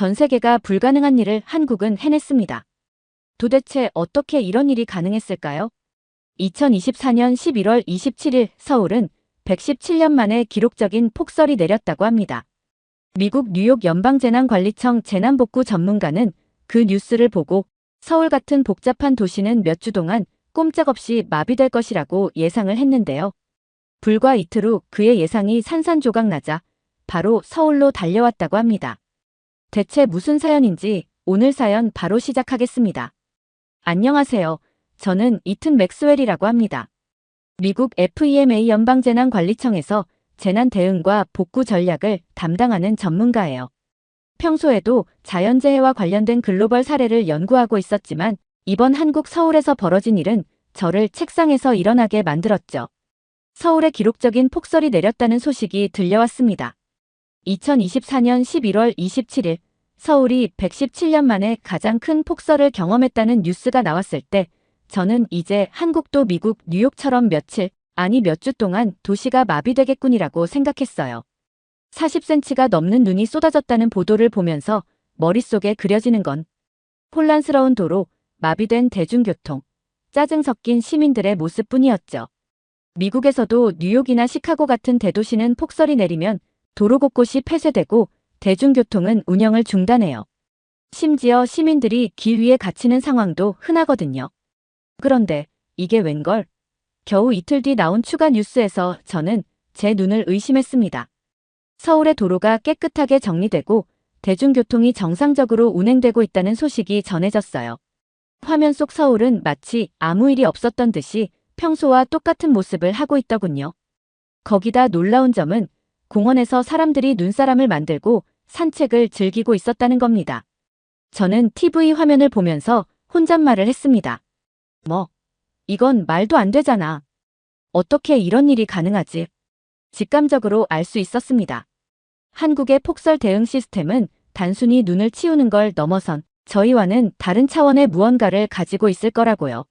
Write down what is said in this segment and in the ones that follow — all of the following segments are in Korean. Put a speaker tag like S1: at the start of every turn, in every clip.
S1: 전 세계가 불가능한 일을 한국은 해냈습니다. 도대체 어떻게 이런 일이 가능했을까요? 2024년 11월 27일 서울은 117년 만에 기록적인 폭설이 내렸다고 합니다. 미국 뉴욕 연방재난관리청 재난복구 전문가는 그 뉴스를 보고 서울 같은 복잡한 도시는 몇 주 동안 꼼짝없이 마비될 것이라고 예상을 했는데요. 불과 이틀 후 그의 예상이 산산조각 나자 바로 서울로 달려왔다고 합니다. 대체 무슨 사연인지 오늘 사연 바로 시작하겠습니다. 안녕하세요. 저는 이튼 맥스웰이라고 합니다. 미국 FEMA 연방재난관리청에서 재난 대응과 복구 전략을 담당하는 전문가예요. 평소에도 자연재해와 관련된 글로벌 사례를 연구하고 있었지만 이번 한국 서울에서 벌어진 일은 저를 책상에서 일어나게 만들었죠. 서울에 기록적인 폭설이 내렸다는 소식이 들려왔습니다. 2024년 11월 27일 서울이 117년 만에 가장 큰 폭설을 경험했다는 뉴스가 나왔을 때 저는 이제 한국도 미국 뉴욕처럼 며칠, 아니 몇 주 동안 도시가 마비되겠군이라고 생각했어요. 40cm가 넘는 눈이 쏟아졌다는 보도를 보면서 머릿속에 그려지는 건 혼란스러운 도로, 마비된 대중교통, 짜증 섞인 시민들의 모습뿐이었죠. 미국에서도 뉴욕이나 시카고 같은 대도시는 폭설이 내리면 도로 곳곳이 폐쇄되고 대중교통은 운영을 중단해요. 심지어 시민들이 길 위에 갇히는 상황도 흔하거든요. 그런데 이게 웬걸? 겨우 이틀 뒤 나온 추가 뉴스에서 저는 제 눈을 의심했습니다. 서울의 도로가 깨끗하게 정리되고 대중교통이 정상적으로 운행되고 있다는 소식이 전해졌어요. 화면 속 서울은 마치 아무 일이 없었던 듯이 평소와 똑같은 모습을 하고 있더군요. 거기다 놀라운 점은 공원에서 사람들이 눈사람을 만들고 산책을 즐기고 있었다는 겁니다. 저는 TV 화면을 보면서 혼잣말을 했습니다. 이건 말도 안 되잖아. 어떻게 이런 일이 가능하지? 직감적으로 알 수 있었습니다. 한국의 폭설 대응 시스템은 단순히 눈을 치우는 걸 넘어선 저희와는 다른 차원의 무언가를 가지고 있을 거라고요.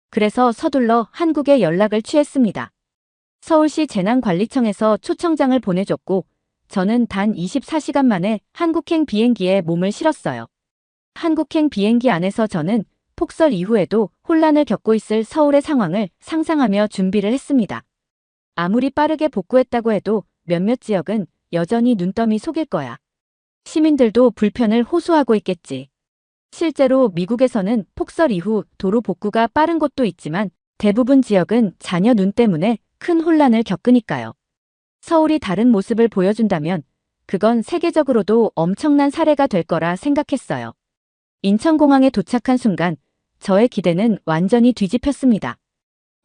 S1: 그래서 서둘러 한국에 연락을 취했습니다. 서울시 재난관리청에서 초청장을 보내줬고 저는 단 24시간 만에 한국행 비행기에 몸을 실었어요. 한국행 비행기 안에서 저는 폭설 이후에도 혼란을 겪고 있을 서울의 상황을 상상하며 준비를 했습니다. 아무리 빠르게 복구했다고 해도 몇몇 지역은 여전히 눈더미 속일 거야. 시민들도 불편을 호소하고 있겠지. 실제로 미국에서는 폭설 이후 도로 복구가 빠른 곳도 있지만 대부분 지역은 잔여 눈 때문에 큰 혼란을 겪으니까요. 서울이 다른 모습을 보여준다면 그건 세계적으로도 엄청난 사례가 될 거라 생각했어요. 인천공항에 도착한 순간 저의 기대는 완전히 뒤집혔습니다.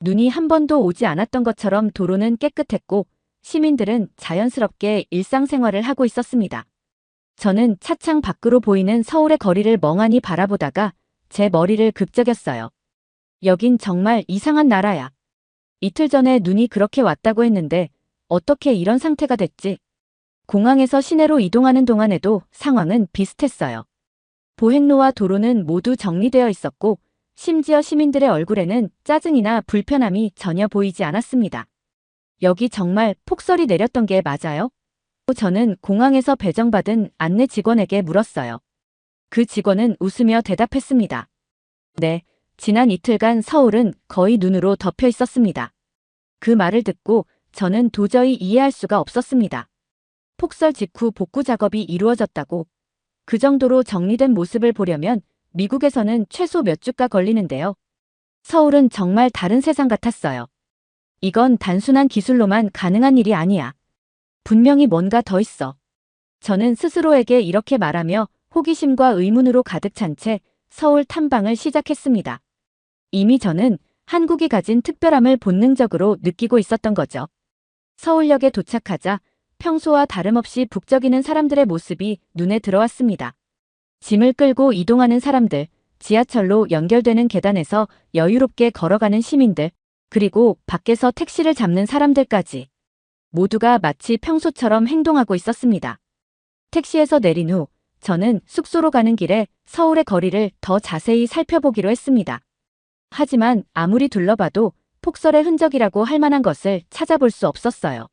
S1: 눈이 한 번도 오지 않았던 것처럼 도로는 깨끗했고 시민들은 자연스럽게 일상생활을 하고 있었습니다. 저는 차창 밖으로 보이는 서울의 거리를 멍하니 바라보다가 제 머리를 극적였어요. 여긴 정말 이상한 나라야. 이틀 전에 눈이 그렇게 왔다고 했는데 어떻게 이런 상태가 됐지? 공항에서 시내로 이동하는 동안에도 상황은 비슷했어요. 보행로와 도로는 모두 정리되어 있었고 심지어 시민들의 얼굴에는 짜증이나 불편함이 전혀 보이지 않았습니다. 여기 정말 폭설이 내렸던 게 맞아요? 저는 공항에서 배정받은 안내 직원에게 물었어요. 그 직원은 웃으며 대답했습니다. 네, 지난 이틀간 서울은 거의 눈으로 덮여 있었습니다. 그 말을 듣고 저는 도저히 이해할 수가 없었습니다. 폭설 직후 복구 작업이 이루어졌다고. 그 정도로 정리된 모습을 보려면 미국에서는 최소 몇 주가 걸리는데요. 서울은 정말 다른 세상 같았어요. 이건 단순한 기술로만 가능한 일이 아니야. 분명히 뭔가 더 있어. 저는 스스로에게 이렇게 말하며 호기심과 의문으로 가득 찬 채 서울 탐방을 시작했습니다. 이미 저는 한국이 가진 특별함을 본능적으로 느끼고 있었던 거죠. 서울역에 도착하자 평소와 다름없이 북적이는 사람들의 모습이 눈에 들어왔습니다. 짐을 끌고 이동하는 사람들, 지하철로 연결되는 계단에서 여유롭게 걸어가는 시민들, 그리고 밖에서 택시를 잡는 사람들까지. 모두가 마치 평소처럼 행동하고 있었습니다. 택시에서 내린 후 저는 숙소로 가는 길에 서울의 거리를 더 자세히 살펴보기로 했습니다. 하지만 아무리 둘러봐도 폭설의 흔적이라고 할 만한 것을 찾아볼 수 없었어요.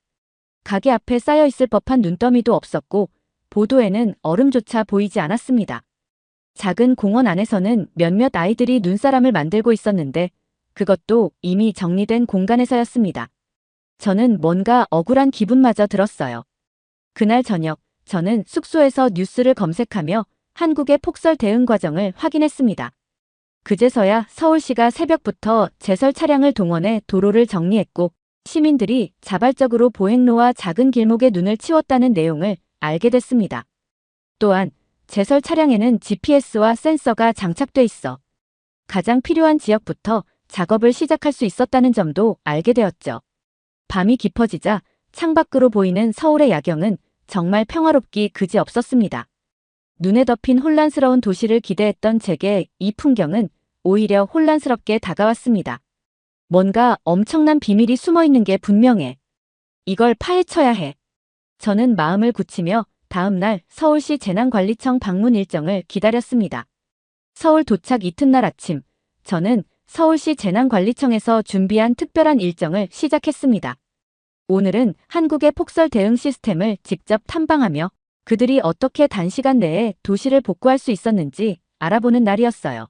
S1: 가게 앞에 쌓여 있을 법한 눈더미도 없었고 보도에는 얼음조차 보이지 않았습니다. 작은 공원 안에서는 몇몇 아이들이 눈사람을 만들고 있었는데 그것도 이미 정리된 공간에서였습니다. 저는 뭔가 억울한 기분마저 들었어요. 그날 저녁, 저는 숙소에서 뉴스를 검색하며 한국의 폭설 대응 과정을 확인했습니다. 그제서야 서울시가 새벽부터 제설 차량을 동원해 도로를 정리했고 시민들이 자발적으로 보행로와 작은 길목에 눈을 치웠다는 내용을 알게 됐습니다. 또한 제설 차량에는 GPS와 센서가 장착돼 있어 가장 필요한 지역부터 작업을 시작할 수 있었다는 점도 알게 되었죠. 밤이 깊어지자 창밖으로 보이는 서울의 야경은 정말 평화롭기 그지없었습니다. 눈에 덮인 혼란스러운 도시를 기대했던 제게 이 풍경은 오히려 혼란스럽게 다가왔습니다. 뭔가 엄청난 비밀이 숨어 있는 게 분명해. 이걸 파헤쳐야 해. 저는 마음을 굳히며 다음 날 서울시 재난관리청 방문 일정을 기다렸습니다. 서울 도착 이튿날 아침, 저는 서울시 재난관리청에서 준비한 특별한 일정을 시작했습니다. 오늘은 한국의 폭설 대응 시스템을 직접 탐방하며 그들이 어떻게 단시간 내에 도시를 복구할 수 있었는지 알아보는 날이었어요.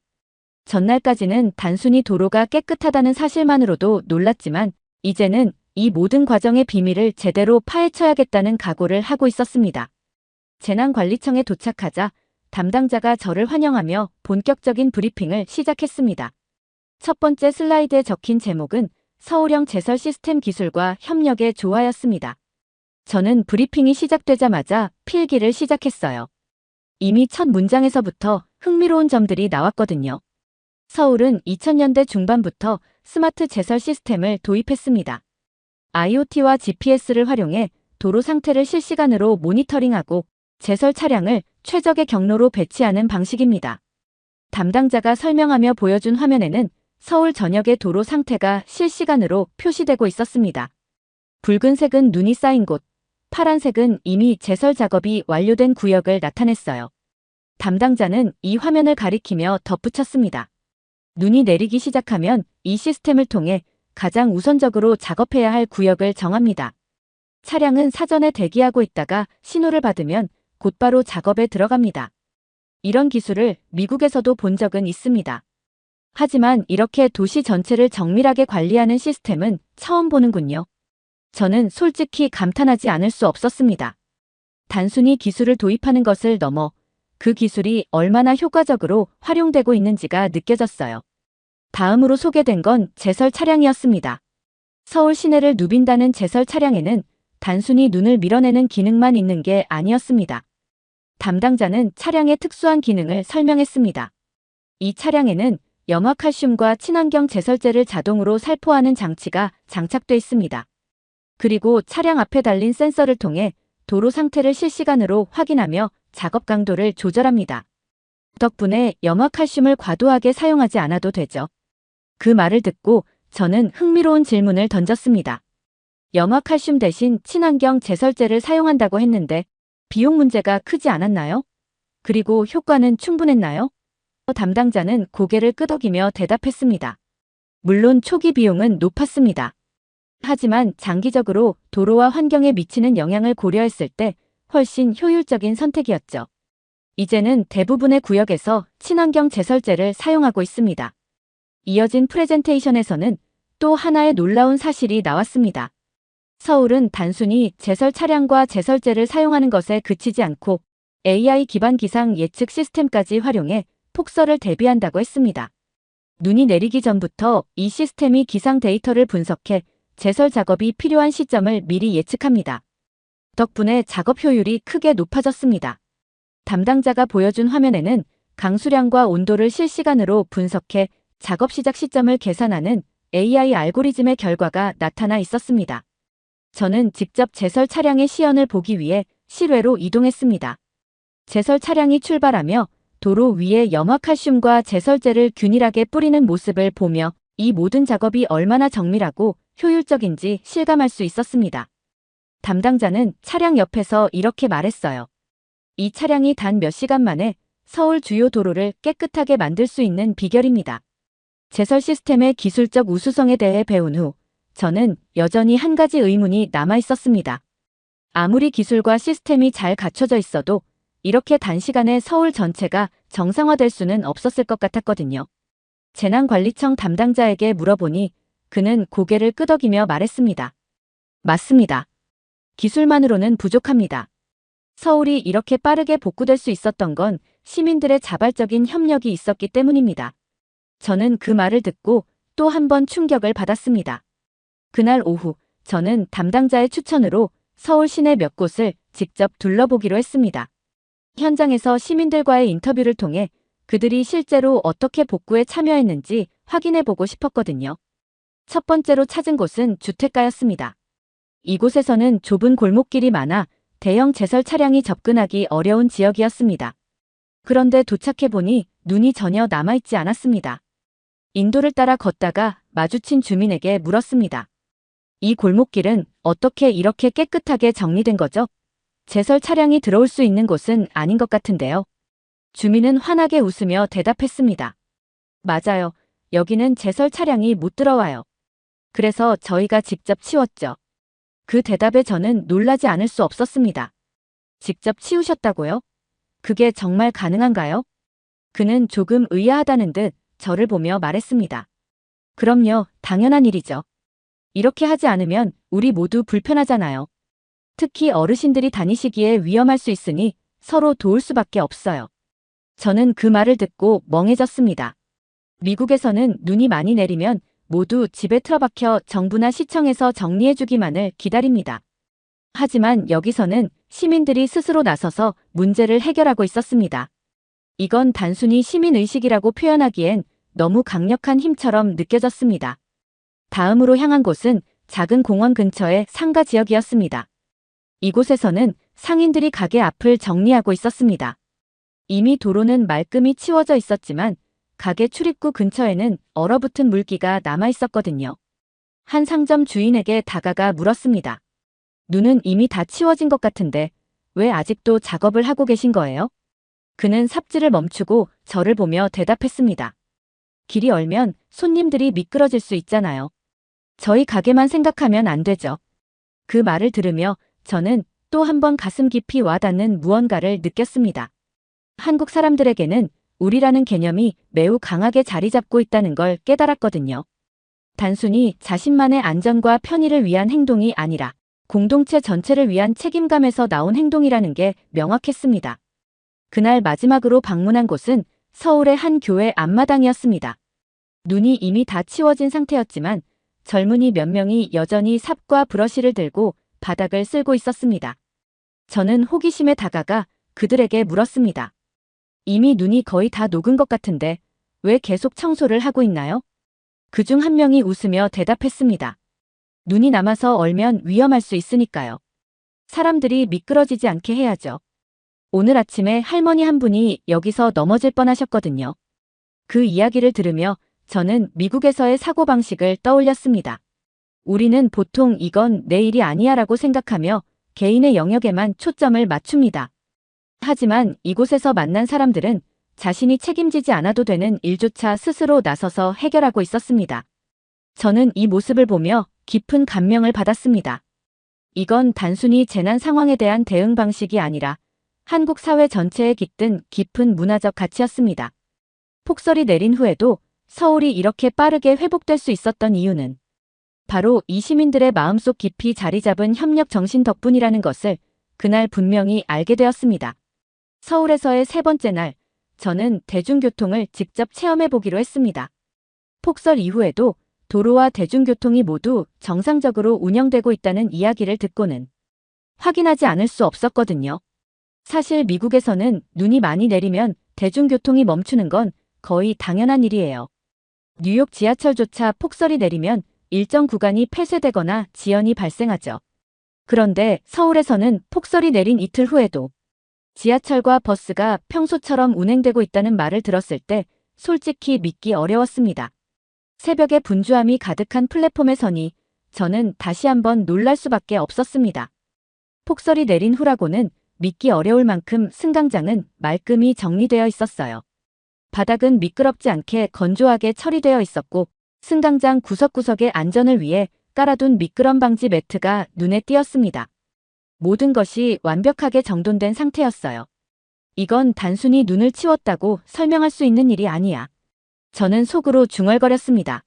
S1: 전날까지는 단순히 도로가 깨끗하다는 사실만으로도 놀랐지만 이제는 이 모든 과정의 비밀을 제대로 파헤쳐야겠다는 각오를 하고 있었습니다. 재난관리청에 도착하자 담당자가 저를 환영하며 본격적인 브리핑을 시작했습니다. 첫 번째 슬라이드에 적힌 제목은 서울형 제설 시스템 기술과 협력의 조화였습니다. 저는 브리핑이 시작되자마자 필기를 시작했어요. 이미 첫 문장에서부터 흥미로운 점들이 나왔거든요. 서울은 2000년대 중반부터 스마트 제설 시스템을 도입했습니다. IoT와 GPS를 활용해 도로 상태를 실시간으로 모니터링하고 제설 차량을 최적의 경로로 배치하는 방식입니다. 담당자가 설명하며 보여준 화면에는 서울 전역의 도로 상태가 실시간으로 표시되고 있었습니다. 붉은색은 눈이 쌓인 곳, 파란색은 이미 제설 작업이 완료된 구역을 나타냈어요. 담당자는 이 화면을 가리키며 덧붙였습니다. 눈이 내리기 시작하면 이 시스템을 통해 가장 우선적으로 작업해야 할 구역을 정합니다. 차량은 사전에 대기하고 있다가 신호를 받으면 곧바로 작업에 들어갑니다. 이런 기술을 미국에서도 본 적은 있습니다. 하지만 이렇게 도시 전체를 정밀하게 관리하는 시스템은 처음 보는군요. 저는 솔직히 감탄하지 않을 수 없었습니다. 단순히 기술을 도입하는 것을 넘어 그 기술이 얼마나 효과적으로 활용되고 있는지가 느껴졌어요. 다음으로 소개된 건 제설 차량이었습니다. 서울 시내를 누빈다는 제설 차량에는 단순히 눈을 밀어내는 기능만 있는 게 아니었습니다. 담당자는 차량의 특수한 기능을 설명했습니다. 이 차량에는 염화칼슘과 친환경 제설제를 자동으로 살포하는 장치가 장착돼 있습니다. 그리고 차량 앞에 달린 센서를 통해 도로 상태를 실시간으로 확인하며 작업 강도를 조절합니다. 덕분에 염화칼슘을 과도하게 사용하지 않아도 되죠. 그 말을 듣고 저는 흥미로운 질문을 던졌습니다. 염화칼슘 대신 친환경 제설제를 사용한다고 했는데 비용 문제가 크지 않았나요? 그리고 효과는 충분했나요? 담당자는 고개를 끄덕이며 대답했습니다. 물론 초기 비용은 높았습니다. 하지만 장기적으로 도로와 환경에 미치는 영향을 고려했을 때 훨씬 효율적인 선택이었죠. 이제는 대부분의 구역에서 친환경 제설제를 사용하고 있습니다. 이어진 프레젠테이션에서는 또 하나의 놀라운 사실이 나왔습니다. 서울은 단순히 제설 차량과 제설제를 사용하는 것에 그치지 않고 AI 기반 기상 예측 시스템까지 활용해 폭설을 대비한다고 했습니다. 눈이 내리기 전부터 이 시스템이 기상 데이터를 분석해 제설 작업이 필요한 시점을 미리 예측합니다. 덕분에 작업 효율이 크게 높아졌습니다. 담당자가 보여준 화면에는 강수량과 온도를 실시간으로 분석해 작업 시작 시점을 계산하는 AI 알고리즘의 결과가 나타나 있었습니다. 저는 직접 제설 차량의 시연을 보기 위해 실외로 이동했습니다. 제설 차량이 출발하며 도로 위에 염화칼슘과 제설제를 균일하게 뿌리는 모습을 보며 이 모든 작업이 얼마나 정밀하고 효율적인지 실감할 수 있었습니다. 담당자는 차량 옆에서 이렇게 말했어요. 이 차량이 단 몇 시간 만에 서울 주요 도로를 깨끗하게 만들 수 있는 비결입니다. 제설 시스템의 기술적 우수성에 대해 배운 후 저는 여전히 한 가지 의문이 남아 있었습니다. 아무리 기술과 시스템이 잘 갖춰져 있어도 이렇게 단시간에 서울 전체가 정상화될 수는 없었을 것 같았거든요. 재난관리청 담당자에게 물어보니 그는 고개를 끄덕이며 말했습니다. 맞습니다. 기술만으로는 부족합니다. 서울이 이렇게 빠르게 복구될 수 있었던 건 시민들의 자발적인 협력이 있었기 때문입니다. 저는 그 말을 듣고 또 한 번 충격을 받았습니다. 그날 오후 저는 담당자의 추천으로 서울 시내 몇 곳을 직접 둘러보기로 했습니다. 현장에서 시민들과의 인터뷰를 통해 그들이 실제로 어떻게 복구에 참여했는지 확인해보고 싶었거든요. 첫 번째로 찾은 곳은 주택가였습니다. 이곳에서는 좁은 골목길이 많아 대형 제설 차량이 접근하기 어려운 지역이었습니다. 그런데 도착해보니 눈이 전혀 남아있지 않았습니다. 인도를 따라 걷다가 마주친 주민에게 물었습니다. 이 골목길은 어떻게 이렇게 깨끗하게 정리된 거죠? 제설 차량이 들어올 수 있는 곳은 아닌 것 같은데요. 주민은 환하게 웃으며 대답했습니다. 맞아요. 여기는 제설 차량이 못 들어와요. 그래서 저희가 직접 치웠죠. 그 대답에 저는 놀라지 않을 수 없었습니다. 직접 치우셨다고요? 그게 정말 가능한가요? 그는 조금 의아하다는 듯 저를 보며 말했습니다. 그럼요, 당연한 일이죠. 이렇게 하지 않으면 우리 모두 불편하잖아요. 특히 어르신들이 다니시기에 위험할 수 있으니 서로 도울 수밖에 없어요. 저는 그 말을 듣고 멍해졌습니다. 미국에서는 눈이 많이 내리면 모두 집에 틀어박혀 정부나 시청에서 정리해주기만을 기다립니다. 하지만 여기서는 시민들이 스스로 나서서 문제를 해결하고 있었습니다. 이건 단순히 시민의식이라고 표현하기엔 너무 강력한 힘처럼 느껴졌습니다. 다음으로 향한 곳은 작은 공원 근처의 상가 지역이었습니다. 이곳에서는 상인들이 가게 앞을 정리하고 있었습니다. 이미 도로는 말끔히 치워져 있었지만 가게 출입구 근처에는 얼어붙은 물기가 남아있었거든요. 한 상점 주인에게 다가가 물었습니다. 눈은 이미 다 치워진 것 같은데 왜 아직도 작업을 하고 계신 거예요? 그는 삽질을 멈추고 저를 보며 대답했습니다. 길이 얼면 손님들이 미끄러질 수 있잖아요. 저희 가게만 생각하면 안 되죠. 그 말을 들으며 저는 또 한 번 가슴 깊이 와닿는 무언가를 느꼈습니다. 한국 사람들에게는 우리라는 개념이 매우 강하게 자리 잡고 있다는 걸 깨달았거든요. 단순히 자신만의 안전과 편의를 위한 행동이 아니라 공동체 전체를 위한 책임감에서 나온 행동이라는 게 명확했습니다. 그날 마지막으로 방문한 곳은 서울의 한 교회 앞마당이었습니다. 눈이 이미 다 치워진 상태였지만 젊은이 몇 명이 여전히 삽과 브러쉬를 들고 바닥을 쓸고 있었습니다. 저는 호기심에 다가가 그들에게 물었습니다. 이미 눈이 거의 다 녹은 것 같은데 왜 계속 청소를 하고 있나요? 그중 한 명이 웃으며 대답했습니다. 눈이 남아서 얼면 위험할 수 있으니까요. 사람들이 미끄러지지 않게 해야죠. 오늘 아침에 할머니 한 분이 여기서 넘어질 뻔하셨거든요. 그 이야기를 들으며 저는 미국에서의 사고방식을 떠올렸습니다. 우리는 보통 이건 내 일이 아니야 라고 생각하며 개인의 영역에만 초점을 맞춥니다. 하지만 이곳에서 만난 사람들은 자신이 책임지지 않아도 되는 일조차 스스로 나서서 해결하고 있었습니다. 저는 이 모습을 보며 깊은 감명을 받았습니다. 이건 단순히 재난 상황에 대한 대응 방식이 아니라 한국 사회 전체에 깃든 깊은 문화적 가치였습니다. 폭설이 내린 후에도 서울이 이렇게 빠르게 회복될 수 있었던 이유는 바로 이 시민들의 마음속 깊이 자리 잡은 협력 정신 덕분이라는 것을 그날 분명히 알게 되었습니다. 서울에서의 세 번째 날, 저는 대중교통을 직접 체험해보기로 했습니다. 폭설 이후에도 도로와 대중교통이 모두 정상적으로 운영되고 있다는 이야기를 듣고는 확인하지 않을 수 없었거든요. 사실 미국에서는 눈이 많이 내리면 대중교통이 멈추는 건 거의 당연한 일이에요. 뉴욕 지하철조차 폭설이 내리면 일정 구간이 폐쇄되거나 지연이 발생하죠. 그런데 서울에서는 폭설이 내린 이틀 후에도 지하철과 버스가 평소처럼 운행되고 있다는 말을 들었을 때 솔직히 믿기 어려웠습니다. 새벽에 분주함이 가득한 플랫폼에 서니 저는 다시 한번 놀랄 수밖에 없었습니다. 폭설이 내린 후라고는 믿기 어려울 만큼 승강장은 말끔히 정리되어 있었어요. 바닥은 미끄럽지 않게 건조하게 처리되어 있었고 승강장 구석구석의 안전을 위해 깔아둔 미끄럼 방지 매트가 눈에 띄었습니다. 모든 것이 완벽하게 정돈된 상태였어요. 이건 단순히 눈을 치웠다고 설명할 수 있는 일이 아니야. 저는 속으로 중얼거렸습니다.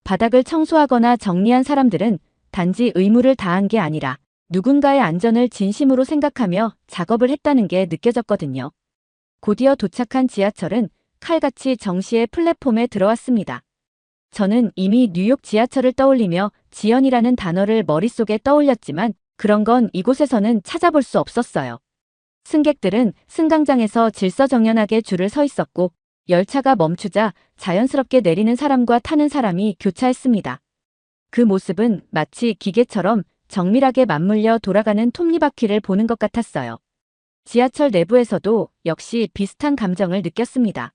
S1: 바닥을 청소하거나 정리한 사람들은 단지 의무를 다한 게 아니라 누군가의 안전을 진심으로 생각하며 작업을 했다는 게 느껴졌거든요. 곧이어 도착한 지하철은 칼같이 정시에 플랫폼에 들어왔습니다. 저는 이미 뉴욕 지하철을 떠올리며 지연이라는 단어를 머릿속에 떠올렸지만 그런 건 이곳에서는 찾아볼 수 없었어요. 승객들은 승강장에서 질서정연하게 줄을 서 있었고 열차가 멈추자 자연스럽게 내리는 사람과 타는 사람이 교차했습니다. 그 모습은 마치 기계처럼 정밀하게 맞물려 돌아가는 톱니바퀴를 보는 것 같았어요. 지하철 내부에서도 역시 비슷한 감정을 느꼈습니다.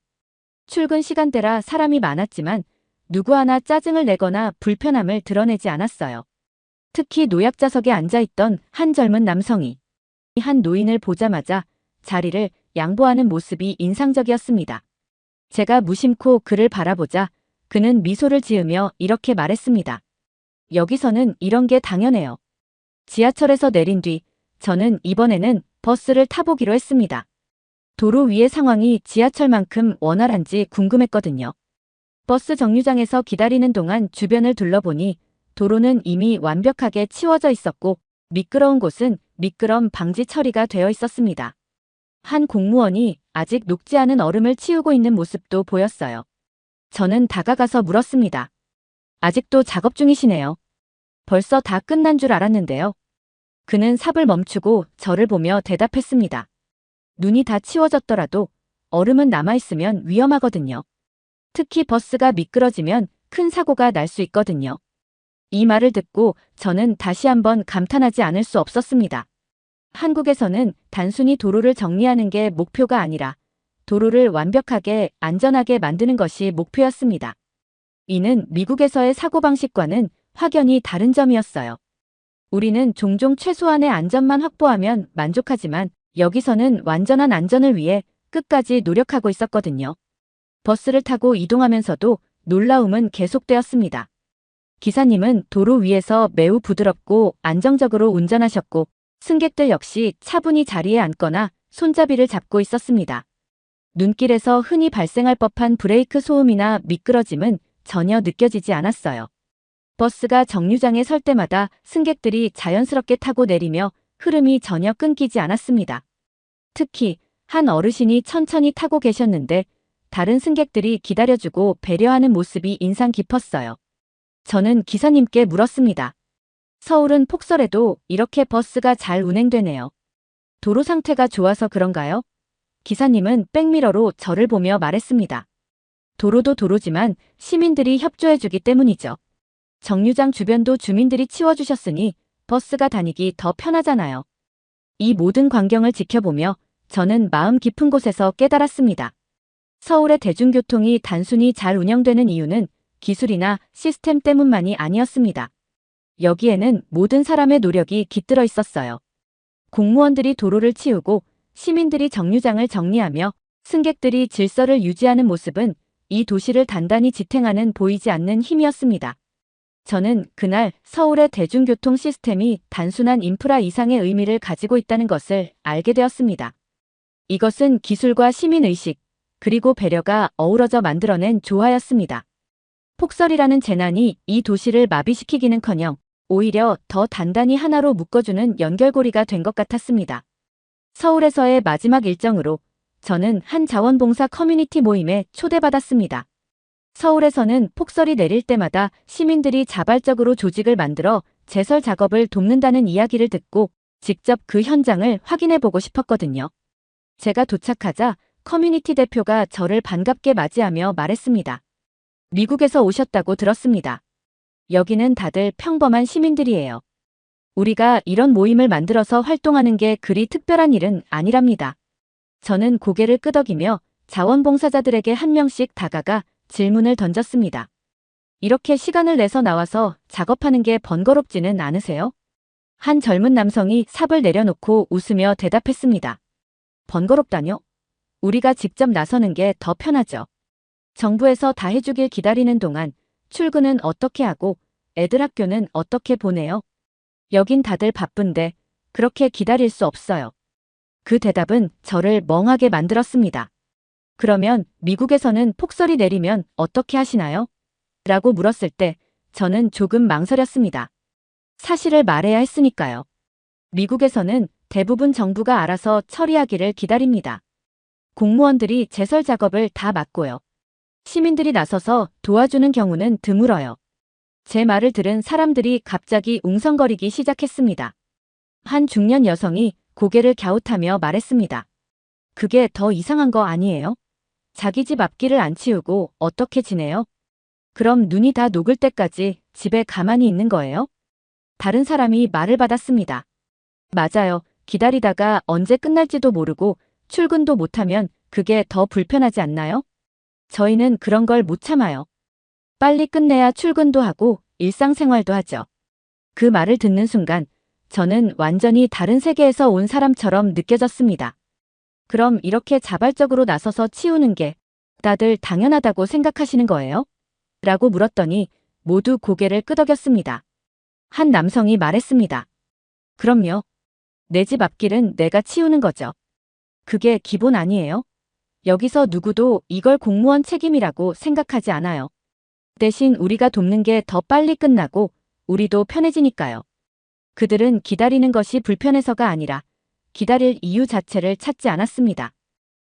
S1: 출근 시간대라 사람이 많았지만 누구 하나 짜증을 내거나 불편함을 드러내지 않았어요. 특히 노약자석에 앉아있던 한 젊은 남성이 한 노인을 보자마자 자리를 양보하는 모습이 인상적이었습니다. 제가 무심코 그를 바라보자 그는 미소를 지으며 이렇게 말했습니다. 여기서는 이런 게 당연해요. 지하철에서 내린 뒤 저는 이번에는 버스를 타보기로 했습니다. 도로 위의 상황이 지하철만큼 원활한지 궁금했거든요. 버스 정류장에서 기다리는 동안 주변을 둘러보니 도로는 이미 완벽하게 치워져 있었고 미끄러운 곳은 미끄럼 방지 처리가 되어 있었습니다. 한 공무원이 아직 녹지 않은 얼음을 치우고 있는 모습도 보였어요. 저는 다가가서 물었습니다. 아직도 작업 중이시네요. 벌써 다 끝난 줄 알았는데요. 그는 삽을 멈추고 저를 보며 대답했습니다. 눈이 다 치워졌더라도 얼음은 남아있으면 위험하거든요. 특히 버스가 미끄러지면 큰 사고가 날 수 있거든요. 이 말을 듣고 저는 다시 한번 감탄하지 않을 수 없었습니다. 한국에서는 단순히 도로를 정리하는 게 목표가 아니라 도로를 완벽하게 안전하게 만드는 것이 목표였습니다. 이는 미국에서의 사고방식과는 확연히 다른 점이었어요. 우리는 종종 최소한의 안전만 확보하면 만족하지만 여기서는 완전한 안전을 위해 끝까지 노력하고 있었거든요. 버스를 타고 이동하면서도 놀라움은 계속되었습니다. 기사님은 도로 위에서 매우 부드럽고 안정적으로 운전하셨고 승객들 역시 차분히 자리에 앉거나 손잡이를 잡고 있었습니다. 눈길에서 흔히 발생할 법한 브레이크 소음이나 미끄러짐은 전혀 느껴지지 않았어요. 버스가 정류장에 설 때마다 승객들이 자연스럽게 타고 내리며 흐름이 전혀 끊기지 않았습니다. 특히 한 어르신이 천천히 타고 계셨는데 다른 승객들이 기다려주고 배려하는 모습이 인상 깊었어요. 저는 기사님께 물었습니다. 서울은 폭설에도 이렇게 버스가 잘 운행되네요. 도로 상태가 좋아서 그런가요? 기사님은 백미러로 저를 보며 말했습니다. 도로도 도로지만 시민들이 협조해주기 때문이죠. 정류장 주변도 주민들이 치워주셨으니 버스가 다니기 더 편하잖아요. 이 모든 광경을 지켜보며 저는 마음 깊은 곳에서 깨달았습니다. 서울의 대중교통이 단순히 잘 운영되는 이유는 기술이나 시스템 때문만이 아니었습니다. 여기에는 모든 사람의 노력이 깃들어 있었어요. 공무원들이 도로를 치우고 시민들이 정류장을 정리하며 승객들이 질서를 유지하는 모습은 이 도시를 단단히 지탱하는 보이지 않는 힘이었습니다. 저는 그날 서울의 대중교통 시스템이 단순한 인프라 이상의 의미를 가지고 있다는 것을 알게 되었습니다. 이것은 기술과 시민의식, 그리고 배려가 어우러져 만들어낸 조화였습니다. 폭설이라는 재난이 이 도시를 마비시키기는커녕 오히려 더 단단히 하나로 묶어주는 연결고리가 된 것 같았습니다. 서울에서의 마지막 일정으로 저는 한 자원봉사 커뮤니티 모임에 초대받았습니다. 서울에서는 폭설이 내릴 때마다 시민들이 자발적으로 조직을 만들어 제설 작업을 돕는다는 이야기를 듣고 직접 그 현장을 확인해보고 싶었거든요. 제가 도착하자 커뮤니티 대표가 저를 반갑게 맞이하며 말했습니다. 미국에서 오셨다고 들었습니다. 여기는 다들 평범한 시민들이에요. 우리가 이런 모임을 만들어서 활동하는 게 그리 특별한 일은 아니랍니다. 저는 고개를 끄덕이며 자원봉사자들에게 한 명씩 다가가 질문을 던졌습니다. 이렇게 시간을 내서 나와서 작업하는 게 번거롭지는 않으세요? 한 젊은 남성이 삽을 내려놓고 웃으며 대답했습니다. 번거롭다뇨? 우리가 직접 나서는 게 더 편하죠. 정부에서 다 해주길 기다리는 동안 출근은 어떻게 하고 애들 학교는 어떻게 보내요? 여긴 다들 바쁜데 그렇게 기다릴 수 없어요. 그 대답은 저를 멍하게 만들었습니다. 그러면 미국에서는 폭설이 내리면 어떻게 하시나요? 라고 물었을 때 저는 조금 망설였습니다. 사실을 말해야 했으니까요. 미국에서는 대부분 정부가 알아서 처리하기를 기다립니다. 공무원들이 제설 작업을 다 맡고요. 시민들이 나서서 도와주는 경우는 드물어요. 제 말을 들은 사람들이 갑자기 웅성거리기 시작했습니다. 한 중년 여성이 고개를 갸웃하며 말했습니다. 그게 더 이상한 거 아니에요? 자기 집 앞길을 안 치우고 어떻게 지내요? 그럼 눈이 다 녹을 때까지 집에 가만히 있는 거예요? 다른 사람이 말을 받았습니다. 맞아요. 기다리다가 언제 끝날지도 모르고 출근도 못하면 그게 더 불편하지 않나요? 저희는 그런 걸 못 참아요. 빨리 끝내야 출근도 하고 일상생활도 하죠. 그 말을 듣는 순간 저는 완전히 다른 세계에서 온 사람처럼 느껴졌습니다. 그럼 이렇게 자발적으로 나서서 치우는 게 다들 당연하다고 생각하시는 거예요? 라고 물었더니 모두 고개를 끄덕였습니다. 한 남성이 말했습니다. 그럼요. 내 집 앞길은 내가 치우는 거죠. 그게 기본 아니에요? 여기서 누구도 이걸 공무원 책임이라고 생각하지 않아요. 대신 우리가 돕는 게 더 빨리 끝나고 우리도 편해지니까요. 그들은 기다리는 것이 불편해서가 아니라 기다릴 이유 자체를 찾지 않았습니다.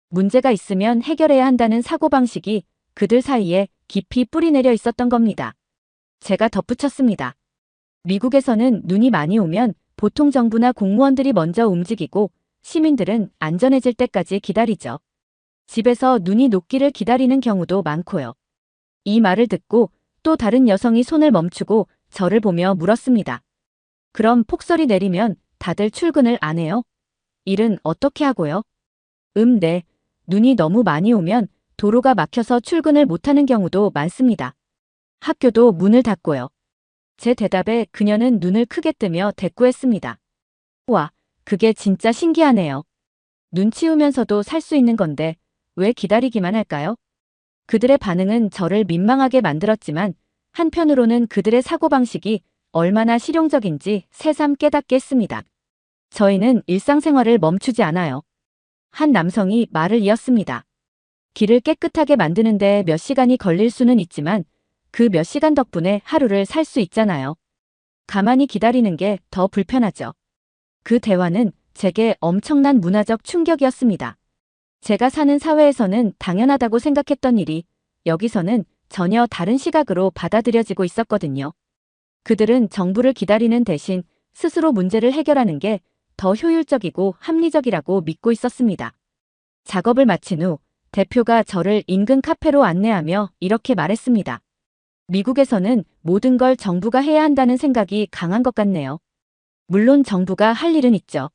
S1: 문제가 있으면 해결해야 한다는 사고방식이 그들 사이에 깊이 뿌리내려 있었던 겁니다. 제가 덧붙였습니다. 미국에서는 눈이 많이 오면 보통 정부나 공무원들이 먼저 움직이고 시민들은 안전해질 때까지 기다리죠. 집에서 눈이 녹기를 기다리는 경우도 많고요. 이 말을 듣고 또 다른 여성이 손을 멈추고 저를 보며 물었습니다. 그럼 폭설이 내리면 다들 출근을 안 해요? 일은 어떻게 하고요? 네. 눈이 너무 많이 오면 도로가 막혀서 출근을 못하는 경우도 많습니다. 학교도 문을 닫고요. 제 대답에 그녀는 눈을 크게 뜨며 대꾸했습니다. 와, 그게 진짜 신기하네요. 눈 치우면서도 살 수 있는 건데 왜 기다리기만 할까요? 그들의 반응은 저를 민망하게 만들었지만 한편으로는 그들의 사고방식이 얼마나 실용적인지 새삼 깨닫게 했습니다. 저희는 일상생활을 멈추지 않아요. 한 남성이 말을 이었습니다. 길을 깨끗하게 만드는데 몇 시간이 걸릴 수는 있지만 그 몇 시간 덕분에 하루를 살 수 있잖아요. 가만히 기다리는 게 더 불편하죠. 그 대화는 제게 엄청난 문화적 충격이었습니다. 제가 사는 사회에서는 당연하다고 생각했던 일이 여기서는 전혀 다른 시각으로 받아들여지고 있었거든요. 그들은 정부를 기다리는 대신 스스로 문제를 해결하는 게 더 효율적이고 합리적이라고 믿고 있었습니다. 작업을 마친 후 대표가 저를 인근 카페로 안내하며 이렇게 말했습니다. 미국에서는 모든 걸 정부가 해야 한다는 생각이 강한 것 같네요. 물론 정부가 할 일은 있죠.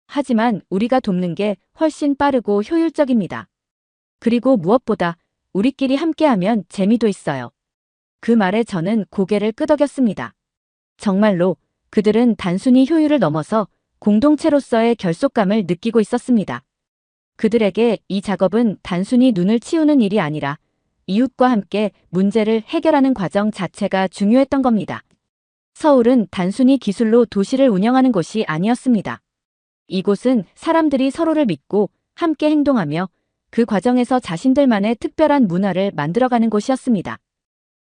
S1: 하지만 우리가 돕는 게 훨씬 빠르고 효율적입니다. 그리고 무엇보다 우리끼리 함께하면 재미도 있어요. 그 말에 저는 고개를 끄덕였습니다. 정말로 그들은 단순히 효율을 넘어서 공동체로서의 결속감을 느끼고 있었습니다. 그들에게 이 작업은 단순히 눈을 치우는 일이 아니라 이웃과 함께 문제를 해결하는 과정 자체가 중요했던 겁니다. 서울은 단순히 기술로 도시를 운영하는 곳이 아니었습니다. 이곳은 사람들이 서로를 믿고 함께 행동하며 그 과정에서 자신들만의 특별한 문화를 만들어가는 곳이었습니다.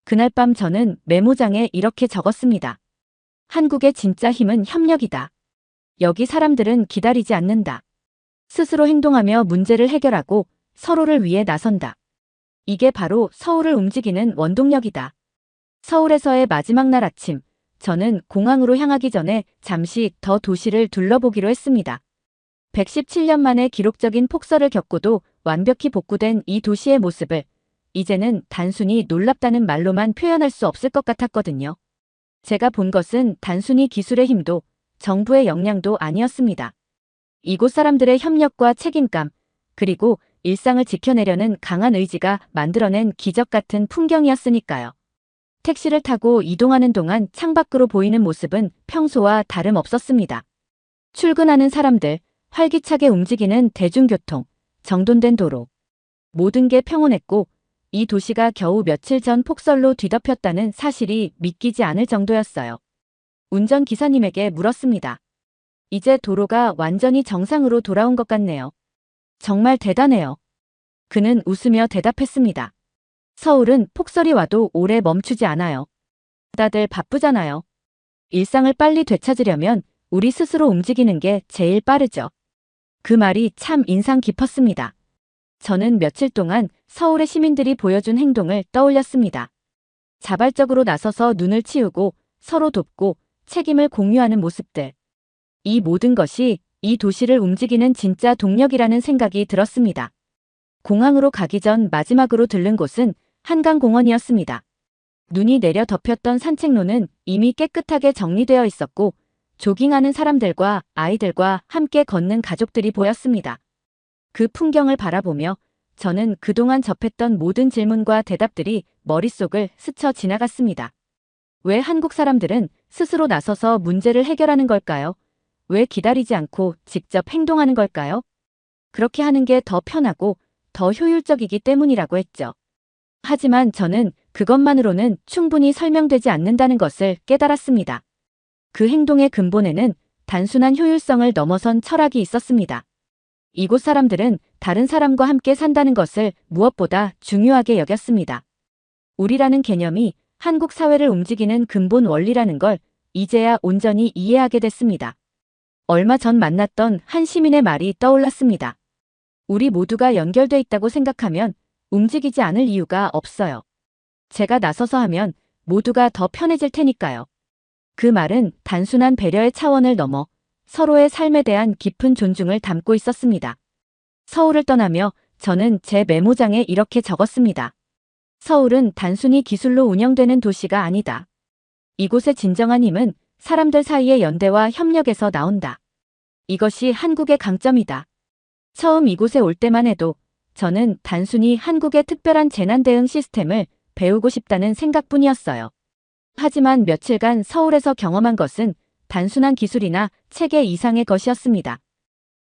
S1: 그날 밤 저는 메모장에 이렇게 적었습니다. 한국의 진짜 힘은 협력이다. 여기 사람들은 기다리지 않는다. 스스로 행동하며 문제를 해결하고 서로를 위해 나선다. 이게 바로 서울을 움직이는 원동력이다. 서울에서의 마지막 날 아침, 저는 공항으로 향하기 전에 잠시 더 도시를 둘러보기로 했습니다. 117년 만에 기록적인 폭설을 겪고도 완벽히 복구된 이 도시의 모습을 이제는 단순히 놀랍다는 말로만 표현할 수 없을 것 같았거든요. 제가 본 것은 단순히 기술의 힘도 정부의 역량도 아니었습니다. 이곳 사람들의 협력과 책임감, 그리고 일상을 지켜내려는 강한 의지가 만들어낸 기적 같은 풍경이었으니까요. 택시를 타고 이동하는 동안 창밖으로 보이는 모습은 평소와 다름없었습니다. 출근하는 사람들, 활기차게 움직이는 대중교통, 정돈된 도로. 모든 게 평온했고 이 도시가 겨우 며칠 전 폭설로 뒤덮였다는 사실이 믿기지 않을 정도였어요. 운전기사님에게 물었습니다. 이제 도로가 완전히 정상으로 돌아온 것 같네요. 정말 대단해요. 그는 웃으며 대답했습니다. 서울은 폭설이 와도 오래 멈추지 않아요. 다들 바쁘잖아요. 일상을 빨리 되찾으려면 우리 스스로 움직이는 게 제일 빠르죠. 그 말이 참 인상 깊었습니다. 저는 며칠 동안 서울의 시민들이 보여준 행동을 떠올렸습니다. 자발적으로 나서서 눈을 치우고 서로 돕고 책임을 공유하는 모습들. 이 모든 것이 이 도시를 움직이는 진짜 동력이라는 생각이 들었습니다. 공항으로 가기 전 마지막으로 들른 곳은 한강공원이었습니다. 눈이 내려 덮였던 산책로는 이미 깨끗하게 정리되어 있었고 조깅하는 사람들과 아이들과 함께 걷는 가족들이 보였습니다. 그 풍경을 바라보며 저는 그동안 접했던 모든 질문과 대답들이 머릿속을 스쳐 지나갔습니다. 왜 한국 사람들은 스스로 나서서 문제를 해결하는 걸까요? 왜 기다리지 않고 직접 행동하는 걸까요? 그렇게 하는 게 더 편하고 더 효율적이기 때문이라고 했죠. 하지만 저는 그것만으로는 충분히 설명되지 않는다는 것을 깨달았습니다. 그 행동의 근본에는 단순한 효율성을 넘어선 철학이 있었습니다. 이곳 사람들은 다른 사람과 함께 산다는 것을 무엇보다 중요하게 여겼습니다. 우리라는 개념이 한국 사회를 움직이는 근본 원리라는 걸 이제야 온전히 이해하게 됐습니다. 얼마 전 만났던 한 시민의 말이 떠올랐습니다. 우리 모두가 연결돼 있다고 생각하면 움직이지 않을 이유가 없어요. 제가 나서서 하면 모두가 더 편해질 테니까요. 그 말은 단순한 배려의 차원을 넘어 서로의 삶에 대한 깊은 존중을 담고 있었습니다. 서울을 떠나며 저는 제 메모장에 이렇게 적었습니다. 서울은 단순히 기술로 운영되는 도시가 아니다. 이곳의 진정한 힘은 사람들 사이의 연대와 협력에서 나온다. 이것이 한국의 강점이다. 처음 이곳에 올 때만 해도 저는 단순히 한국의 특별한 재난 대응 시스템을 배우고 싶다는 생각뿐이었어요. 하지만 며칠간 서울에서 경험한 것은 단순한 기술이나 체계 이상의 것이었습니다.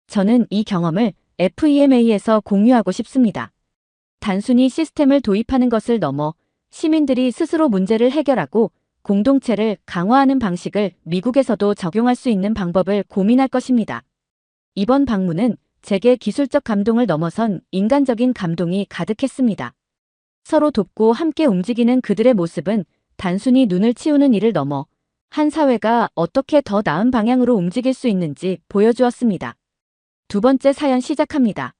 S1: 저는 이 경험을 FEMA에서 공유하고 싶습니다. 단순히 시스템을 도입하는 것을 넘어 시민들이 스스로 문제를 해결하고 공동체를 강화하는 방식을 미국에서도 적용할 수 있는 방법을 고민할 것입니다. 이번 방문은 제게 기술적 감동을 넘어선 인간적인 감동이 가득했습니다. 서로 돕고 함께 움직이는 그들의 모습은 단순히 눈을 치우는 일을 넘어 한 사회가 어떻게 더 나은 방향으로 움직일 수 있는지 보여주었습니다. 두 번째 사연 시작합니다.